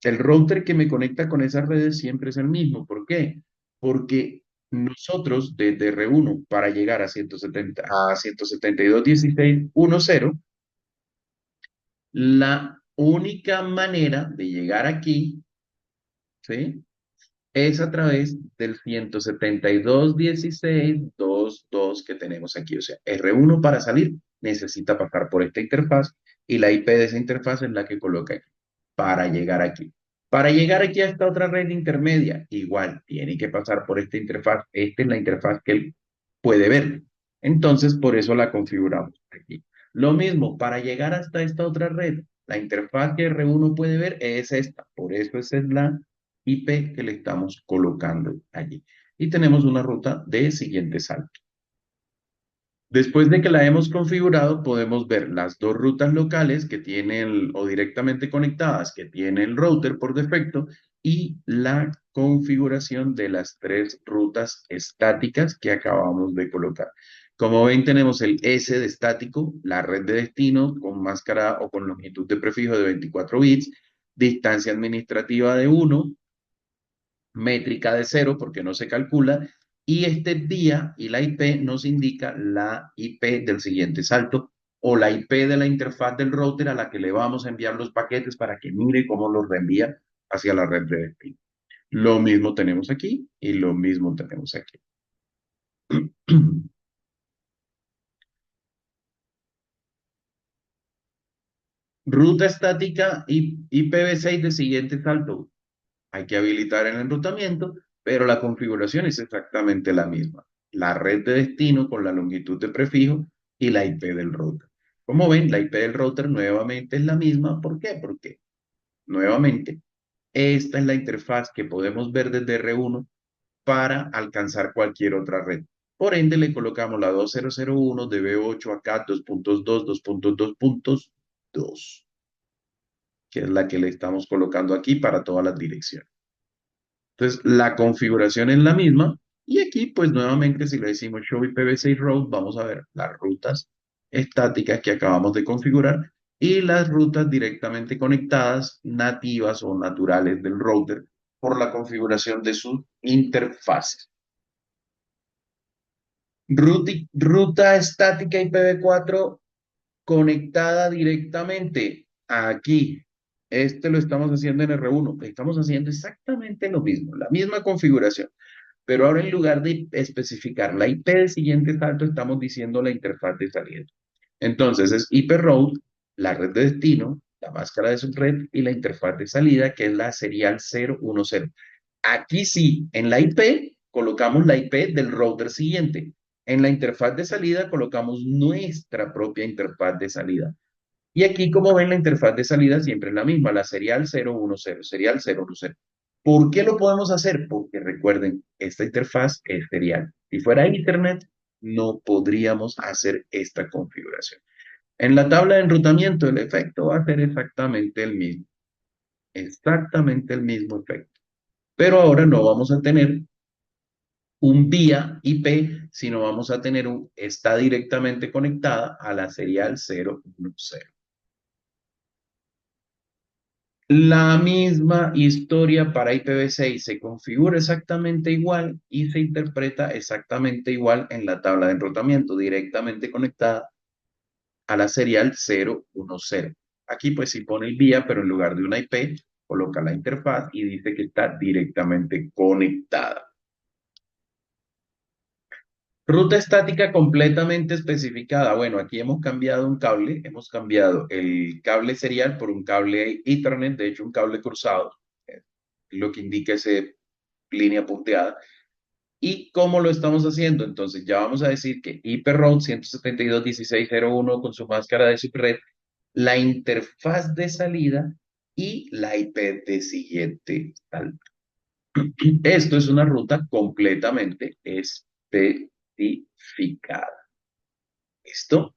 el router que me conecta con esas redes siempre es el mismo. ¿Por qué? Porque nosotros desde R1 para llegar a 172.16.1.0, la única manera de llegar aquí, ¿sí?, es a través del 172.16.2.2 que tenemos aquí. O sea, R1 para salir necesita pasar por esta interfaz y la IP de esa interfaz es la que coloca aquí para llegar aquí. Para llegar aquí a esta otra red intermedia, igual tiene que pasar por esta interfaz. Esta es la interfaz que él puede ver. Entonces, por eso la configuramos aquí. Lo mismo, para llegar hasta esta otra red, la interfaz que R1 puede ver es esta. Por eso esa es la IP que le estamos colocando allí. Y tenemos una ruta de siguiente salto. Después de que la hemos configurado, podemos ver las dos rutas locales que tienen o directamente conectadas que tiene el router por defecto y la configuración de las tres rutas estáticas que acabamos de colocar. Como ven, tenemos el S de estático, la red de destino con máscara o con longitud de prefijo de 24 bits, distancia administrativa de 1, métrica de 0 porque no se calcula, y este día y la IP nos indica la IP del siguiente salto o la IP de la interfaz del router a la que le vamos a enviar los paquetes para que mire cómo los reenvía hacia la red de destino. Lo mismo tenemos aquí y lo mismo tenemos aquí. Ruta estática y IPv6 de siguiente salto. Hay que habilitar el enrutamiento, pero la configuración es exactamente la misma. La red de destino con la longitud de prefijo y la IP del router. Como ven, la IP del router nuevamente es la misma. ¿Por qué? Porque nuevamente esta es la interfaz que podemos ver desde R1 para alcanzar cualquier otra red. Por ende, le colocamos la 2001 DB8 acá 2.2, que es la que le estamos colocando aquí para todas las direcciones. Entonces, la configuración es la misma. Y aquí, pues nuevamente, si le decimos Show IPv6 Route, vamos a ver las rutas estáticas que acabamos de configurar y las rutas directamente conectadas, nativas o naturales del router por la configuración de sus interfaces. Ruta estática IPv4 conectada directamente aquí. Este lo estamos haciendo en R1. Estamos haciendo exactamente lo mismo, la misma configuración. Pero ahora en lugar de especificar la IP del siguiente salto, estamos diciendo la interfaz de salida. Entonces es IP route, la red de destino, la máscara de subred y la interfaz de salida, que es la serial 010. Aquí sí, en la IP colocamos la IP del router siguiente. En la interfaz de salida colocamos nuestra propia interfaz de salida. Y aquí, como ven, la interfaz de salida siempre es la misma, la serial 010, serial 010. ¿Por qué lo podemos hacer? Porque recuerden, esta interfaz es serial. Si fuera Ethernet, no podríamos hacer esta configuración. En la tabla de enrutamiento, el efecto va a ser exactamente el mismo. Exactamente el mismo efecto. Pero ahora no vamos a tener un vía IP, sino vamos a tener está directamente conectada a la serial 010. La misma historia para IPv6 se configura exactamente igual y se interpreta exactamente igual en la tabla de enrutamiento, directamente conectada a la serial 010. Aquí pues sí pone el vía, pero en lugar de una IP, coloca la interfaz y dice que está directamente conectada. Ruta estática completamente especificada. Bueno, aquí hemos cambiado un cable, hemos cambiado el cable serial por un cable Ethernet, de hecho un cable cruzado, lo que indica ese línea punteada. ¿Y cómo lo estamos haciendo? Entonces ya vamos a decir que hiperroute 172.16.0.1 con su máscara de subred, la interfaz de salida y la IP de siguiente salto. Esto es una ruta completamente especificada. ¿Listo?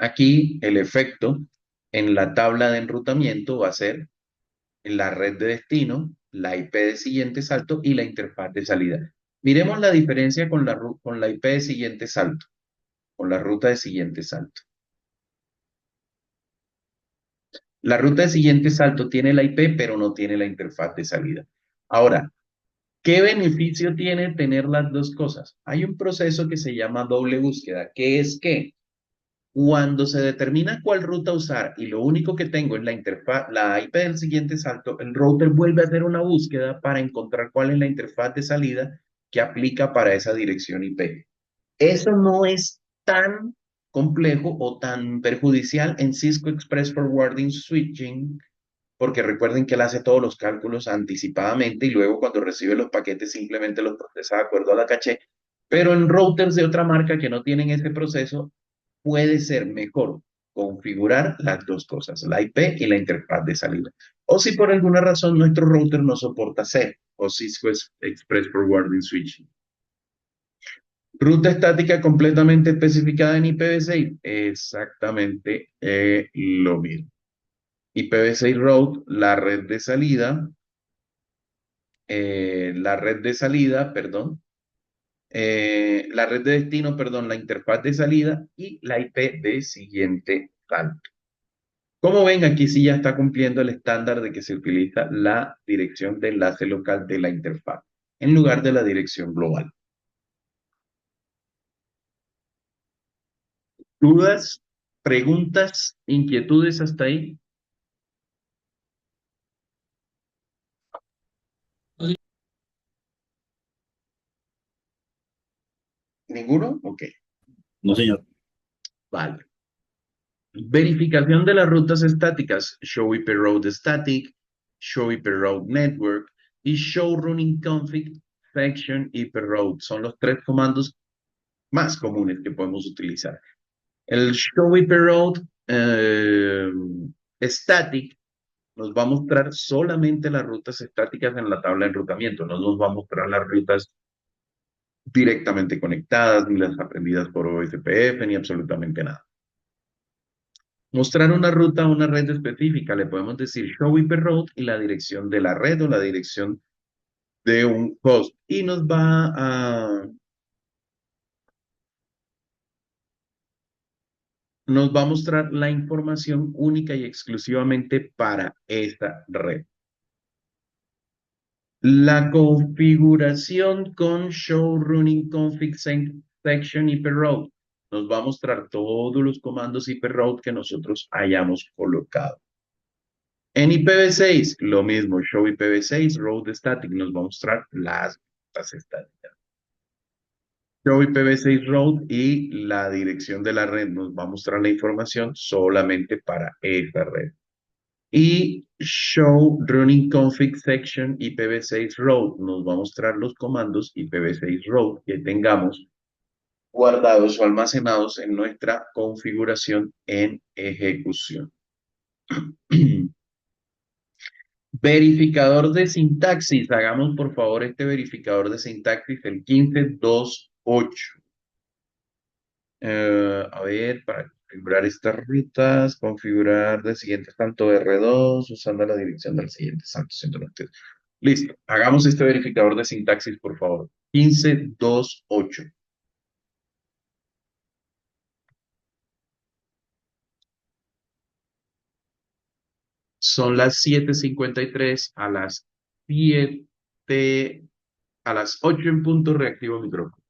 Aquí el efecto en la tabla de enrutamiento va a ser la red de destino, la IP de siguiente salto y la interfaz de salida. Miremos la diferencia con con la IP de siguiente salto, con la ruta de siguiente salto. La ruta de siguiente salto tiene la IP, pero no tiene la interfaz de salida. Ahora, ¿qué beneficio tiene tener las dos cosas? Hay un proceso que se llama doble búsqueda, que es que cuando se determina cuál ruta usar y lo único que tengo es la interfaz, la IP del siguiente salto, el router vuelve a hacer una búsqueda para encontrar cuál es la interfaz de salida que aplica para esa dirección IP. Eso no es tan complejo o tan perjudicial en Cisco Express Forwarding Switching, porque recuerden que él hace todos los cálculos anticipadamente y luego cuando recibe los paquetes simplemente los procesa de acuerdo a la caché. Pero en routers de otra marca que no tienen ese proceso, puede ser mejor configurar las dos cosas, la IP y la interfaz de salida. O si por alguna razón nuestro router no soporta C o Cisco Express Forwarding Switching. Ruta estática completamente especificada en IPv6, exactamente lo mismo. IPv6 route, la red de salida, perdón, la red de destino, perdón, la interfaz de salida y la IP de siguiente salto. Como ven, aquí sí ya está cumpliendo el estándar de que se utiliza la dirección de enlace local de la interfaz en lugar de la dirección global. ¿Dudas, preguntas, inquietudes hasta ahí? ¿Ninguno? Ok, No, señor. vale. Verificación de las rutas estáticas, Show IP Route Static, Show IP Route Network y Show Running Config Section IP Route. Son los tres comandos más comunes que podemos utilizar. El Show IP Route Static nos va a mostrar solamente las rutas estáticas en la tabla de enrutamiento, no nos va a mostrar las rutas directamente conectadas, ni las aprendidas por OSPF, ni absolutamente nada. Mostrar una ruta a una red específica, le podemos decir show IP route y la dirección de la red o la dirección de un host. Y nos va a mostrar la información única y exclusivamente para esta red. La configuración con show running config section IP route nos va a mostrar todos los comandos IP route que nosotros hayamos colocado. En IPv6, lo mismo, show IPv6, route static, nos va a mostrar las rutas estáticas. Show IPv6 route y la dirección de la red nos va a mostrar la información solamente para esta red. Y show running config section IPv6 route nos va a mostrar los comandos IPv6 route que tengamos guardados o almacenados en nuestra configuración en ejecución. Verificador de sintaxis. Hagamos por favor este verificador de sintaxis, el 1528. A ver, para configurar estas rutas, configurar de siguiente salto R2 usando la dirección del siguiente salto 192. Listo. Hagamos este verificador de sintaxis, por favor. 1528. Son las 7:53 a las 7, a las 8 en punto reactivo micrófono.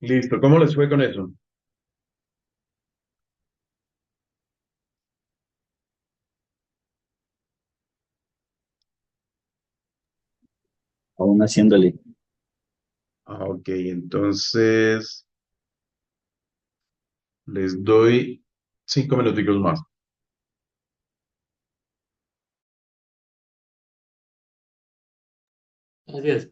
Listo, ¿cómo les fue con eso? Aún haciéndole. Ok, entonces les doy 5 minuticos más. Así es.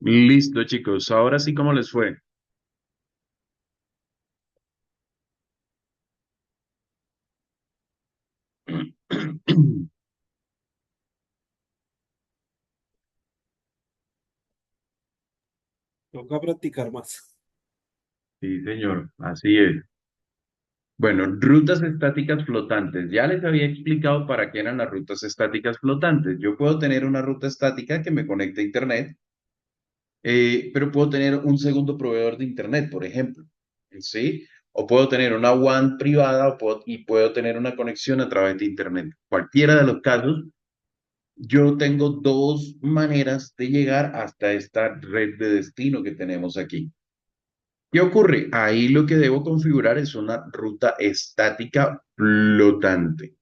Listo, chicos. Ahora sí, ¿cómo les fue? Toca practicar más. Sí, señor, así es. Bueno, rutas estáticas flotantes. Ya les había explicado para qué eran las rutas estáticas flotantes. Yo puedo tener una ruta estática que me conecte a Internet, pero puedo tener un segundo proveedor de Internet, por ejemplo. ¿Sí? O puedo tener una WAN privada y puedo tener una conexión a través de Internet. Cualquiera de los casos, yo tengo dos maneras de llegar hasta esta red de destino que tenemos aquí. ¿Qué ocurre? Ahí lo que debo configurar es una ruta estática flotante.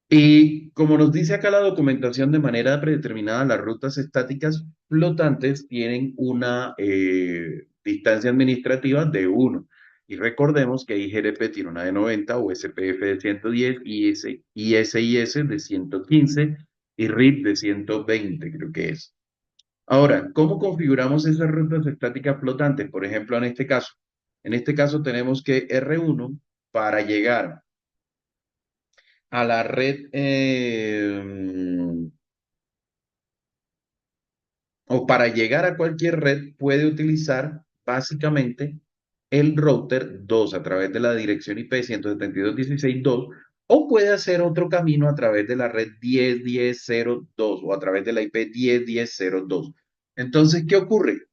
Y como nos dice acá la documentación de manera predeterminada, las rutas estáticas flotantes tienen una distancia administrativa de 1. Y recordemos que IGRP tiene una de 90, USPF de 110, ISIS de 115 y RIP de 120, creo que es. Ahora, ¿cómo configuramos esas rutas estáticas flotantes? Por ejemplo, en este caso tenemos que R1 para llegar a la red o para llegar a cualquier red puede utilizar básicamente el router 2 a través de la dirección IP 172.16.2 o puede hacer otro camino a través de la red 10.10.0.2 o a través de la IP 10.10.0.2. Entonces, ¿qué ocurre?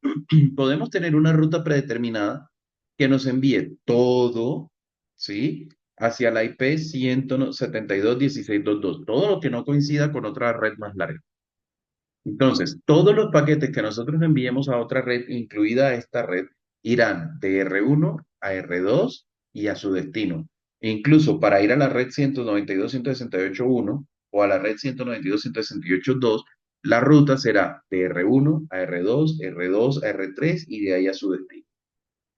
Podemos tener una ruta predeterminada que nos envíe todo, ¿sí? Hacia la IP 172.16.2.2, todo lo que no coincida con otra red más larga. Entonces, todos los paquetes que nosotros enviemos a otra red, incluida esta red, irán de R1 a R2 y a su destino. E incluso para ir a la red 192.168.1 o a la red 192.168.2, la ruta será de R1 a R2, R2 a R3 y de ahí a su destino.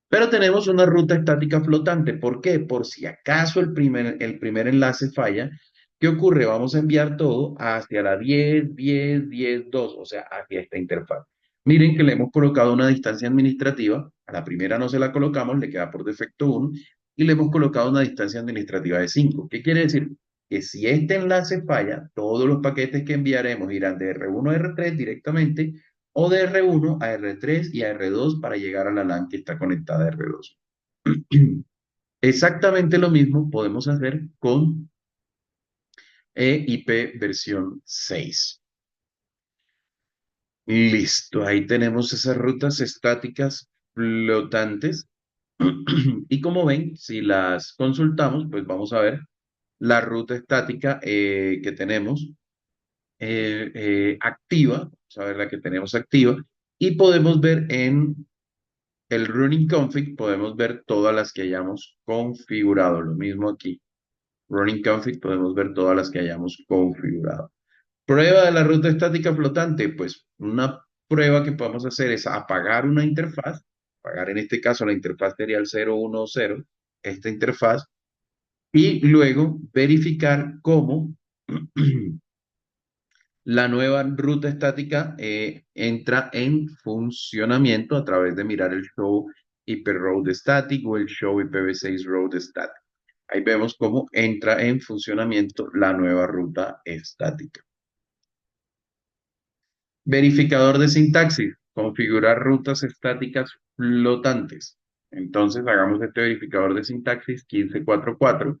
Pero tenemos una ruta estática flotante. ¿Por qué? Por si acaso el primer enlace falla. ¿Qué ocurre? Vamos a enviar todo hacia la 10.10.10.2, o sea, hacia esta interfaz. Miren que le hemos colocado una distancia administrativa. A la primera no se la colocamos, le queda por defecto 1. Y le hemos colocado una distancia administrativa de 5. ¿Qué quiere decir? Que si este enlace falla, todos los paquetes que enviaremos irán de R1 a R3 directamente o de R1 a R3 y a R2 para llegar a la LAN que está conectada a R2. Exactamente lo mismo podemos hacer con IP versión 6. Listo, ahí tenemos esas rutas estáticas flotantes. Y como ven, si las consultamos, pues vamos a ver la ruta estática que tenemos activa, vamos a ver la que tenemos activa, y podemos ver en el running config, podemos ver todas las que hayamos configurado. Lo mismo aquí. Running config, podemos ver todas las que hayamos configurado. Prueba de la ruta estática flotante. Pues una prueba que podemos hacer es apagar una interfaz. Apagar en este caso la interfaz sería el 010, esta interfaz. Y luego verificar cómo la nueva ruta estática entra en funcionamiento a través de mirar el show IP road static o el show IPv6 road static. Ahí vemos cómo entra en funcionamiento la nueva ruta estática. Verificador de sintaxis. Configurar rutas estáticas flotantes. Entonces hagamos este verificador de sintaxis 1544.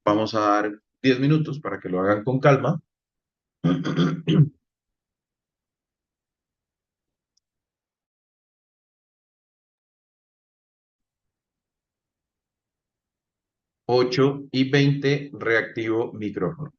Vamos a dar 10 minutos para que lo hagan con calma. 8:20, reactivo micrófono.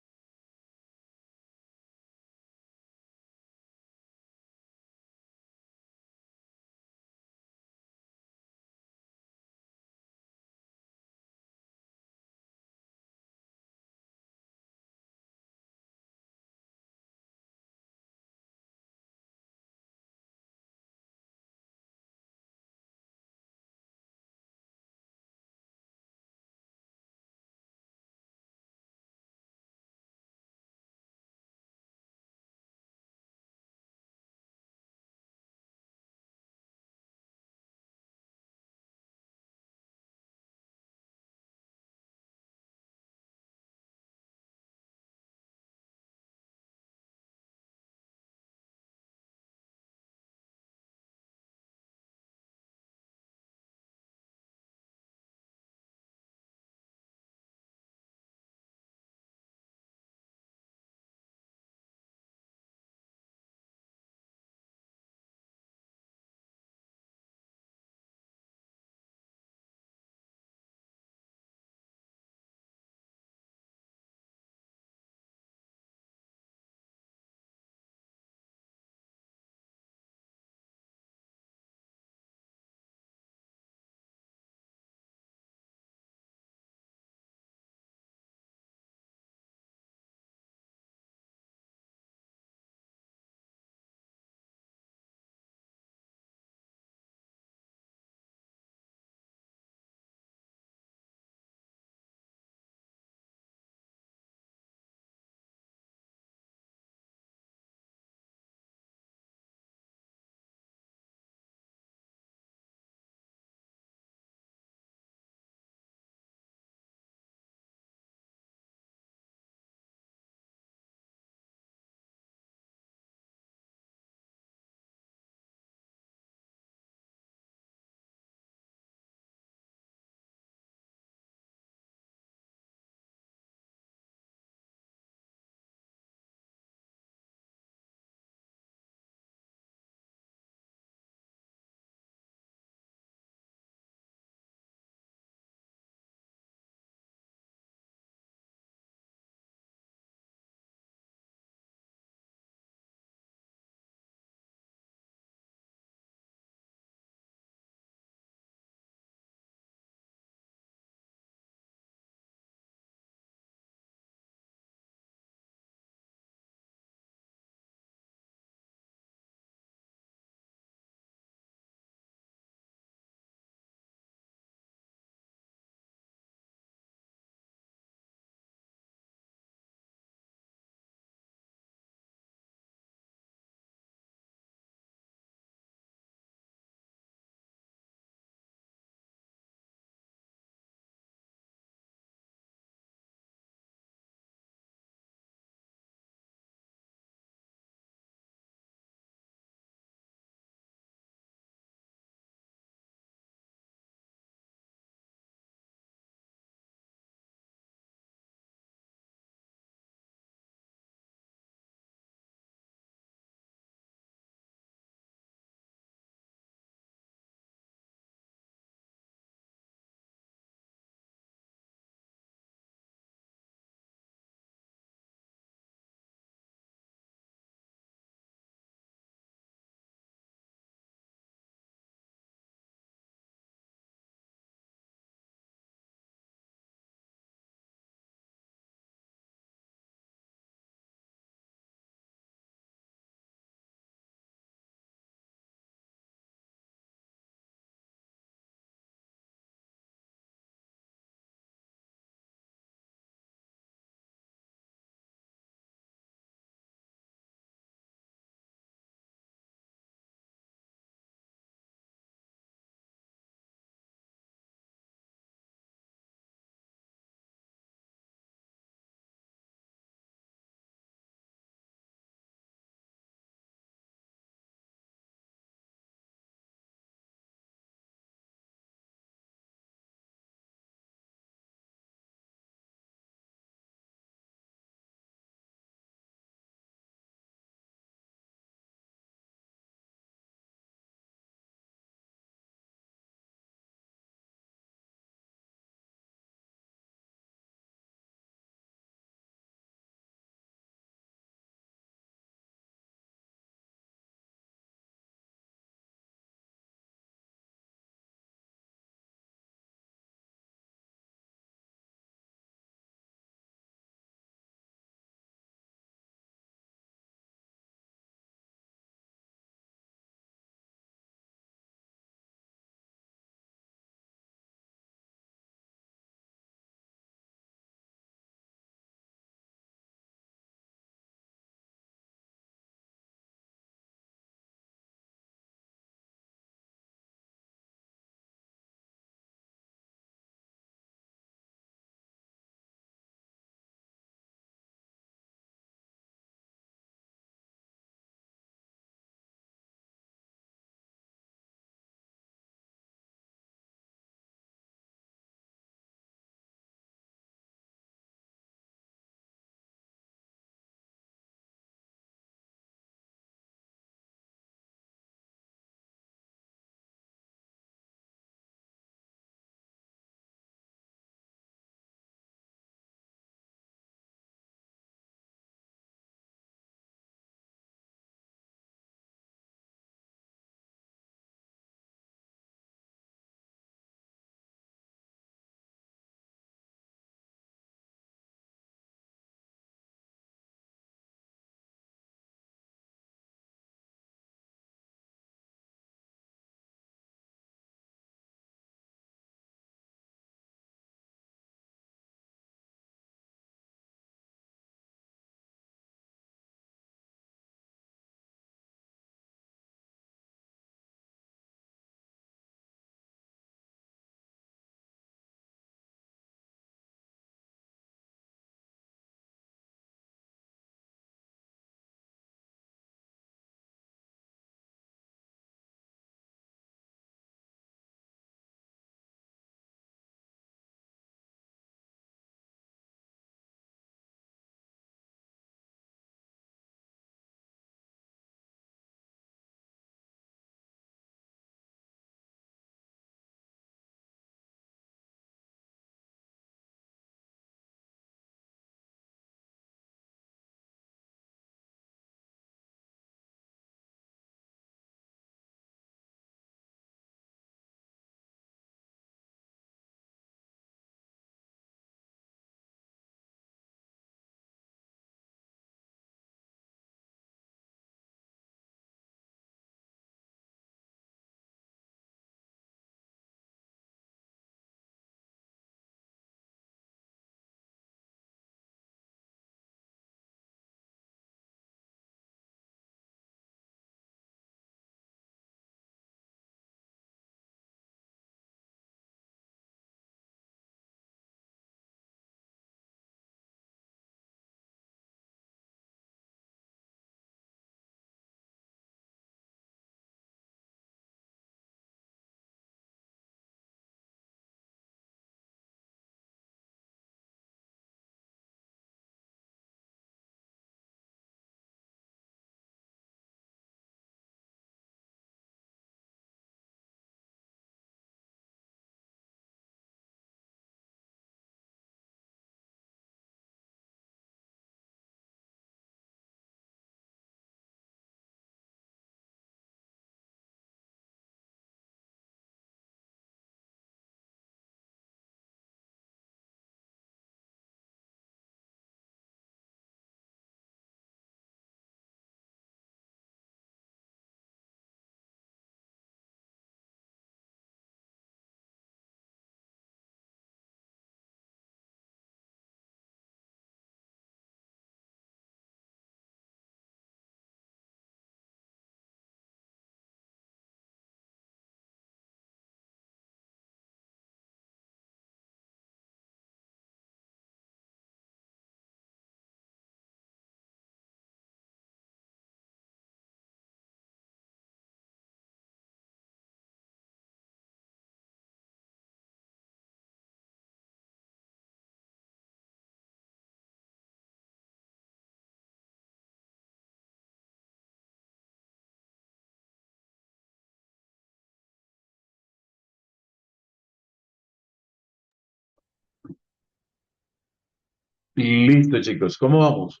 Listo, chicos, ¿cómo vamos?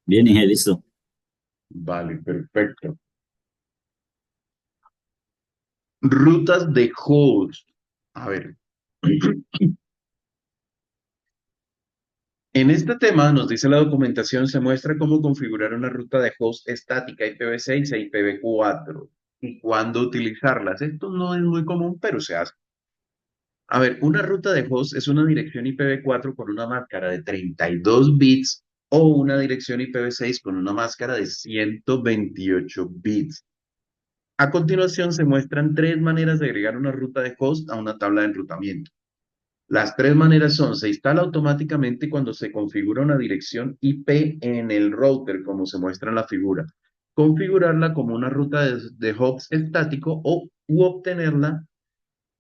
Bien, Inge, listo. Vale, perfecto. Rutas de host. A ver, en este tema nos dice la documentación, se muestra cómo configurar una ruta de host estática IPv6 e IPv4 y cuándo utilizarlas. Esto no es muy común, pero se hace. A ver, una ruta de host es una dirección IPv4 con una máscara de 32 bits o una dirección IPv6 con una máscara de 128 bits. A continuación se muestran tres maneras de agregar una ruta de host a una tabla de enrutamiento. Las tres maneras son, se instala automáticamente cuando se configura una dirección IP en el router, como se muestra en la figura. Configurarla como una ruta de host estático u obtenerla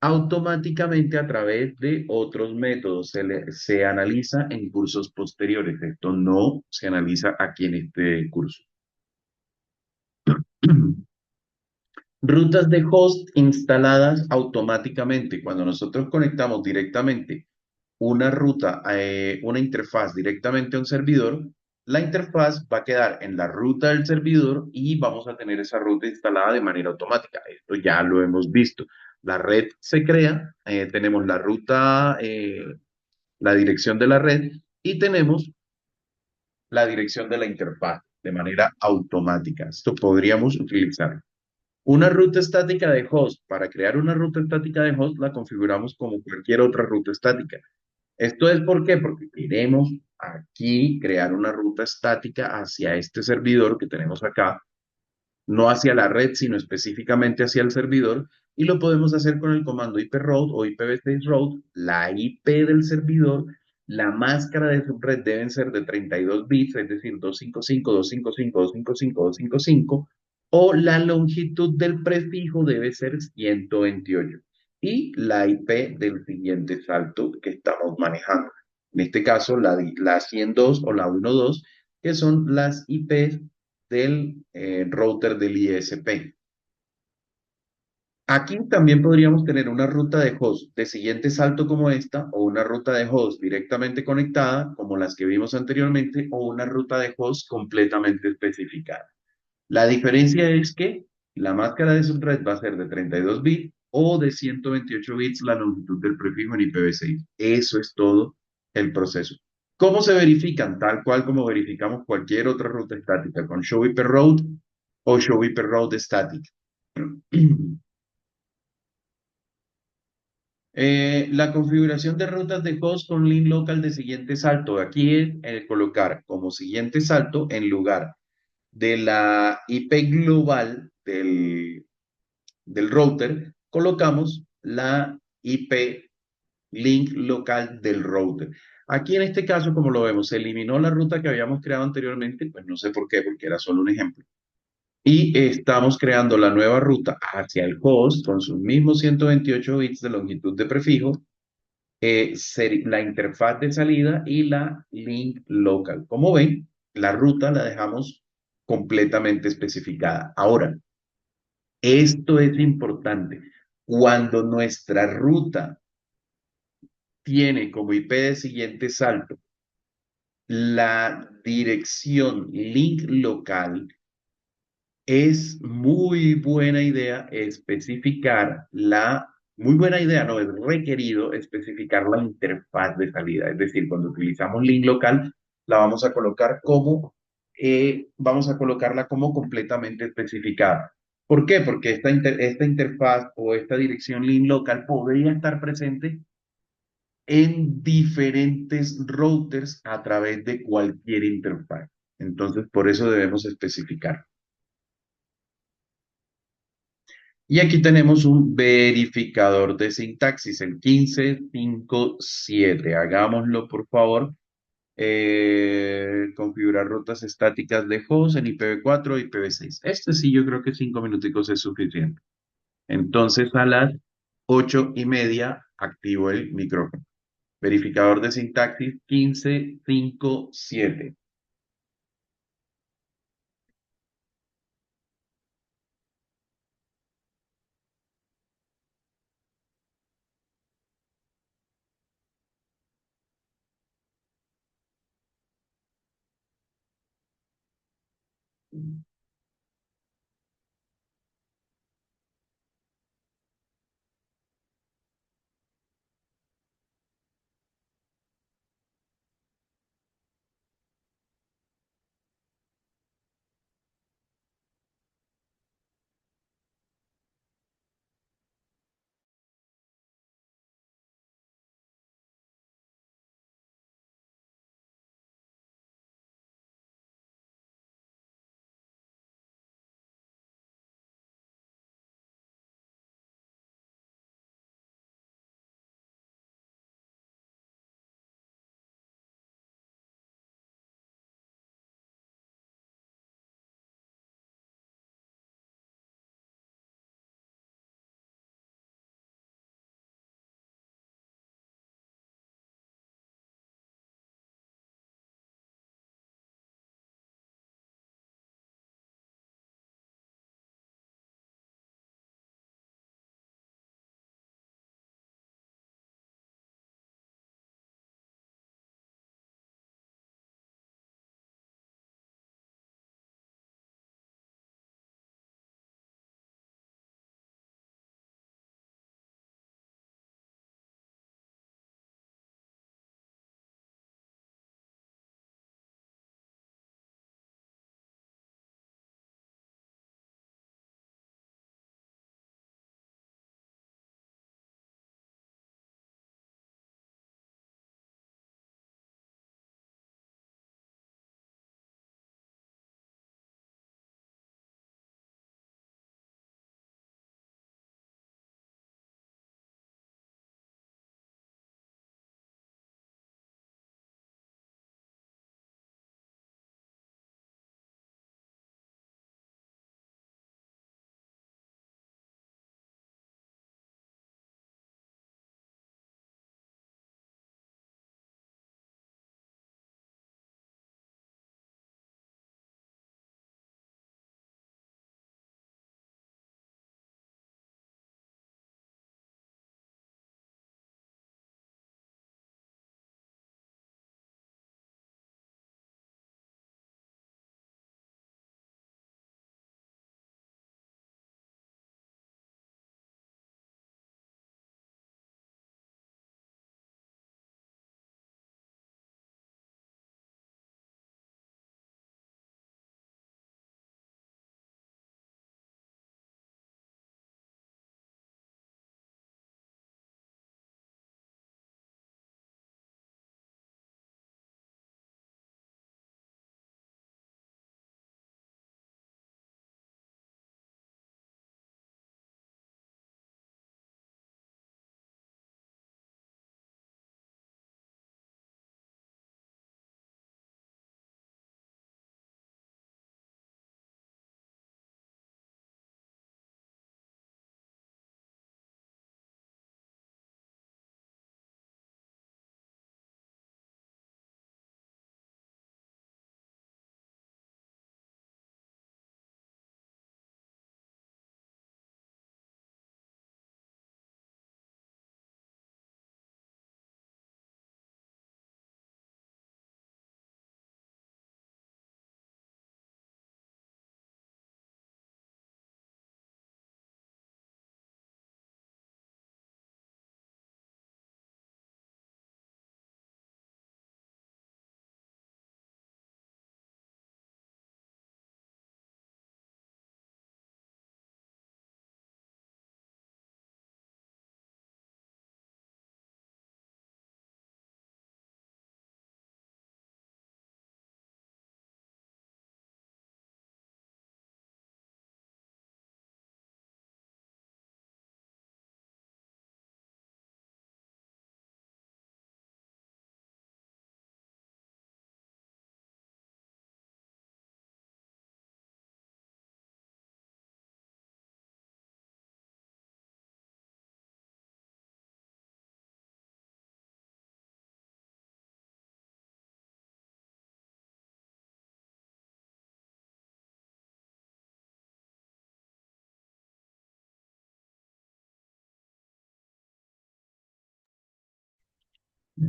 automáticamente a través de otros métodos. Se analiza en cursos posteriores. Esto no se analiza aquí en este curso. Rutas de host instaladas automáticamente. Cuando nosotros conectamos directamente una ruta, una interfaz directamente a un servidor, la interfaz va a quedar en la ruta del servidor y vamos a tener esa ruta instalada de manera automática. Esto ya lo hemos visto. La red se crea, tenemos la ruta, la dirección de la red y tenemos la dirección de la interfaz de manera automática. Esto podríamos utilizar. Una ruta estática de host. Para crear una ruta estática de host la configuramos como cualquier otra ruta estática. ¿Esto es por qué? Porque queremos aquí crear una ruta estática hacia este servidor que tenemos acá, no hacia la red, sino específicamente hacia el servidor, y lo podemos hacer con el comando iproute o IPv6 route, la IP del servidor, la máscara de subred deben ser de 32 bits, es decir, 255, 255, 255, 255, o la longitud del prefijo debe ser 128 y la IP del siguiente salto que estamos manejando. En este caso, la 102 o la 12, que son las IPs del router del ISP. Aquí también podríamos tener una ruta de host de siguiente salto como esta, o una ruta de host directamente conectada, como las que vimos anteriormente, o una ruta de host completamente especificada. La diferencia es que la máscara de subred va a ser de 32 bits o de 128 bits la longitud del prefijo en IPv6. Eso es todo el proceso. ¿Cómo se verifican? Tal cual como verificamos cualquier otra ruta estática, con show IP route o show IP route static. La configuración de rutas de host con link local de siguiente salto. Aquí es colocar como siguiente salto en lugar de la IP global del router, colocamos la IP link local del router. Aquí en este caso, como lo vemos, se eliminó la ruta que habíamos creado anteriormente, pues no sé por qué, porque era solo un ejemplo. Y estamos creando la nueva ruta hacia el host con sus mismos 128 bits de longitud de prefijo, la interfaz de salida y la link local. Como ven, la ruta la dejamos completamente especificada. Ahora, esto es importante. Cuando nuestra ruta tiene como IP de siguiente salto la dirección link local, es muy buena idea especificar muy buena idea, no, es requerido especificar la interfaz de salida. Es decir, cuando utilizamos link local, la vamos a colocarla como completamente especificada. ¿Por qué? Porque esta interfaz o esta dirección link local podría estar presente en diferentes routers a través de cualquier interfaz. Entonces, por eso debemos especificar. Y aquí tenemos un verificador de sintaxis, el 1557. Hagámoslo, por favor. Configurar rutas estáticas de host en IPv4 y IPv6. Este sí, yo creo que 5 minuticos es suficiente. Entonces, a las 8:30 activo el micrófono. Verificador de sintaxis 1557.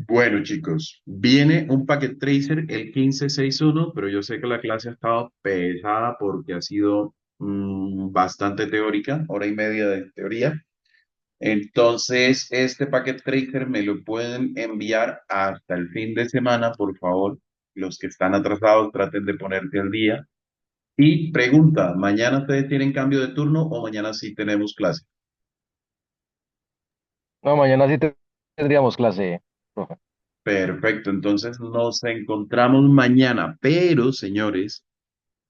Bueno, chicos, viene un Packet Tracer el 1561, pero yo sé que la clase ha estado pesada porque ha sido bastante teórica, hora y media de teoría. Entonces, este Packet Tracer me lo pueden enviar hasta el fin de semana, por favor. Los que están atrasados traten de ponerse al día. Y pregunta, ¿mañana ustedes tienen cambio de turno o mañana sí tenemos clase? No, mañana sí tendríamos clase, profe. Perfecto, entonces nos encontramos mañana, pero señores,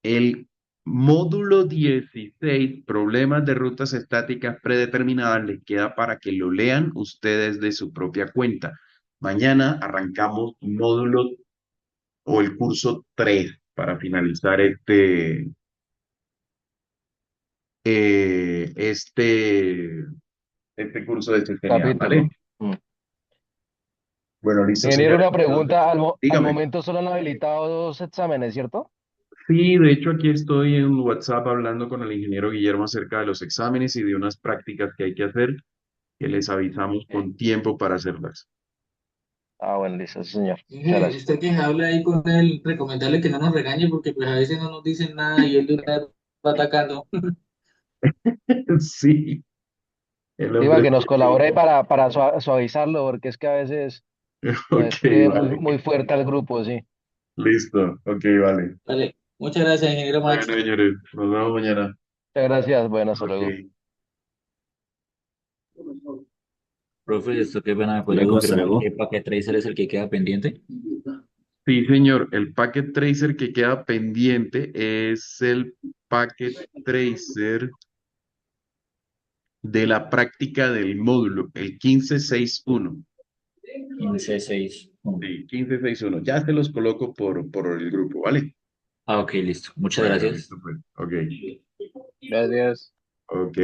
el módulo 16, problemas de rutas estáticas predeterminadas, les queda para que lo lean ustedes de su propia cuenta. Mañana arrancamos módulo o el curso 3 para finalizar eh, este, este curso de sistema, ¿vale? Capítulo. Mm. Bueno, listo, Ingeniero, señores. una pregunta. Al Dígame. momento solo han habilitado dos exámenes, ¿cierto? Sí, de hecho aquí estoy en WhatsApp hablando con el ingeniero Guillermo acerca de los exámenes y de unas prácticas que hay que hacer, que les avisamos Ok. con tiempo para hacerlas. Ah, bueno, listo, sí, señor. Muchas Mire, gracias. usted que hable ahí con él, recomendarle que no nos regañe porque pues a veces no nos dicen nada y él de una vez va atacando. Sí, el Sí, para hombre. que nos colabore para suavizarlo, porque es que a veces nos Ok, escribe muy, vale. muy fuerte al grupo, sí. Listo. Ok, vale. Vale, muchas gracias, ingeniero Bueno, Max. señores, nos vemos mañana. Muchas gracias. Bueno, hasta Ok. luego. Profe, esto qué pena, ¿me podría Luego, hasta confirmar luego. qué Packet Tracer es el que queda pendiente? Sí, señor. El Packet Tracer que queda pendiente es el Packet Tracer de la práctica del módulo, el 1561. 1561. Sí, 1561. Ya se los coloco por el grupo, ¿vale? Ah, ok, listo. Muchas Bueno, gracias. listo pues. Ok. Gracias. Ok.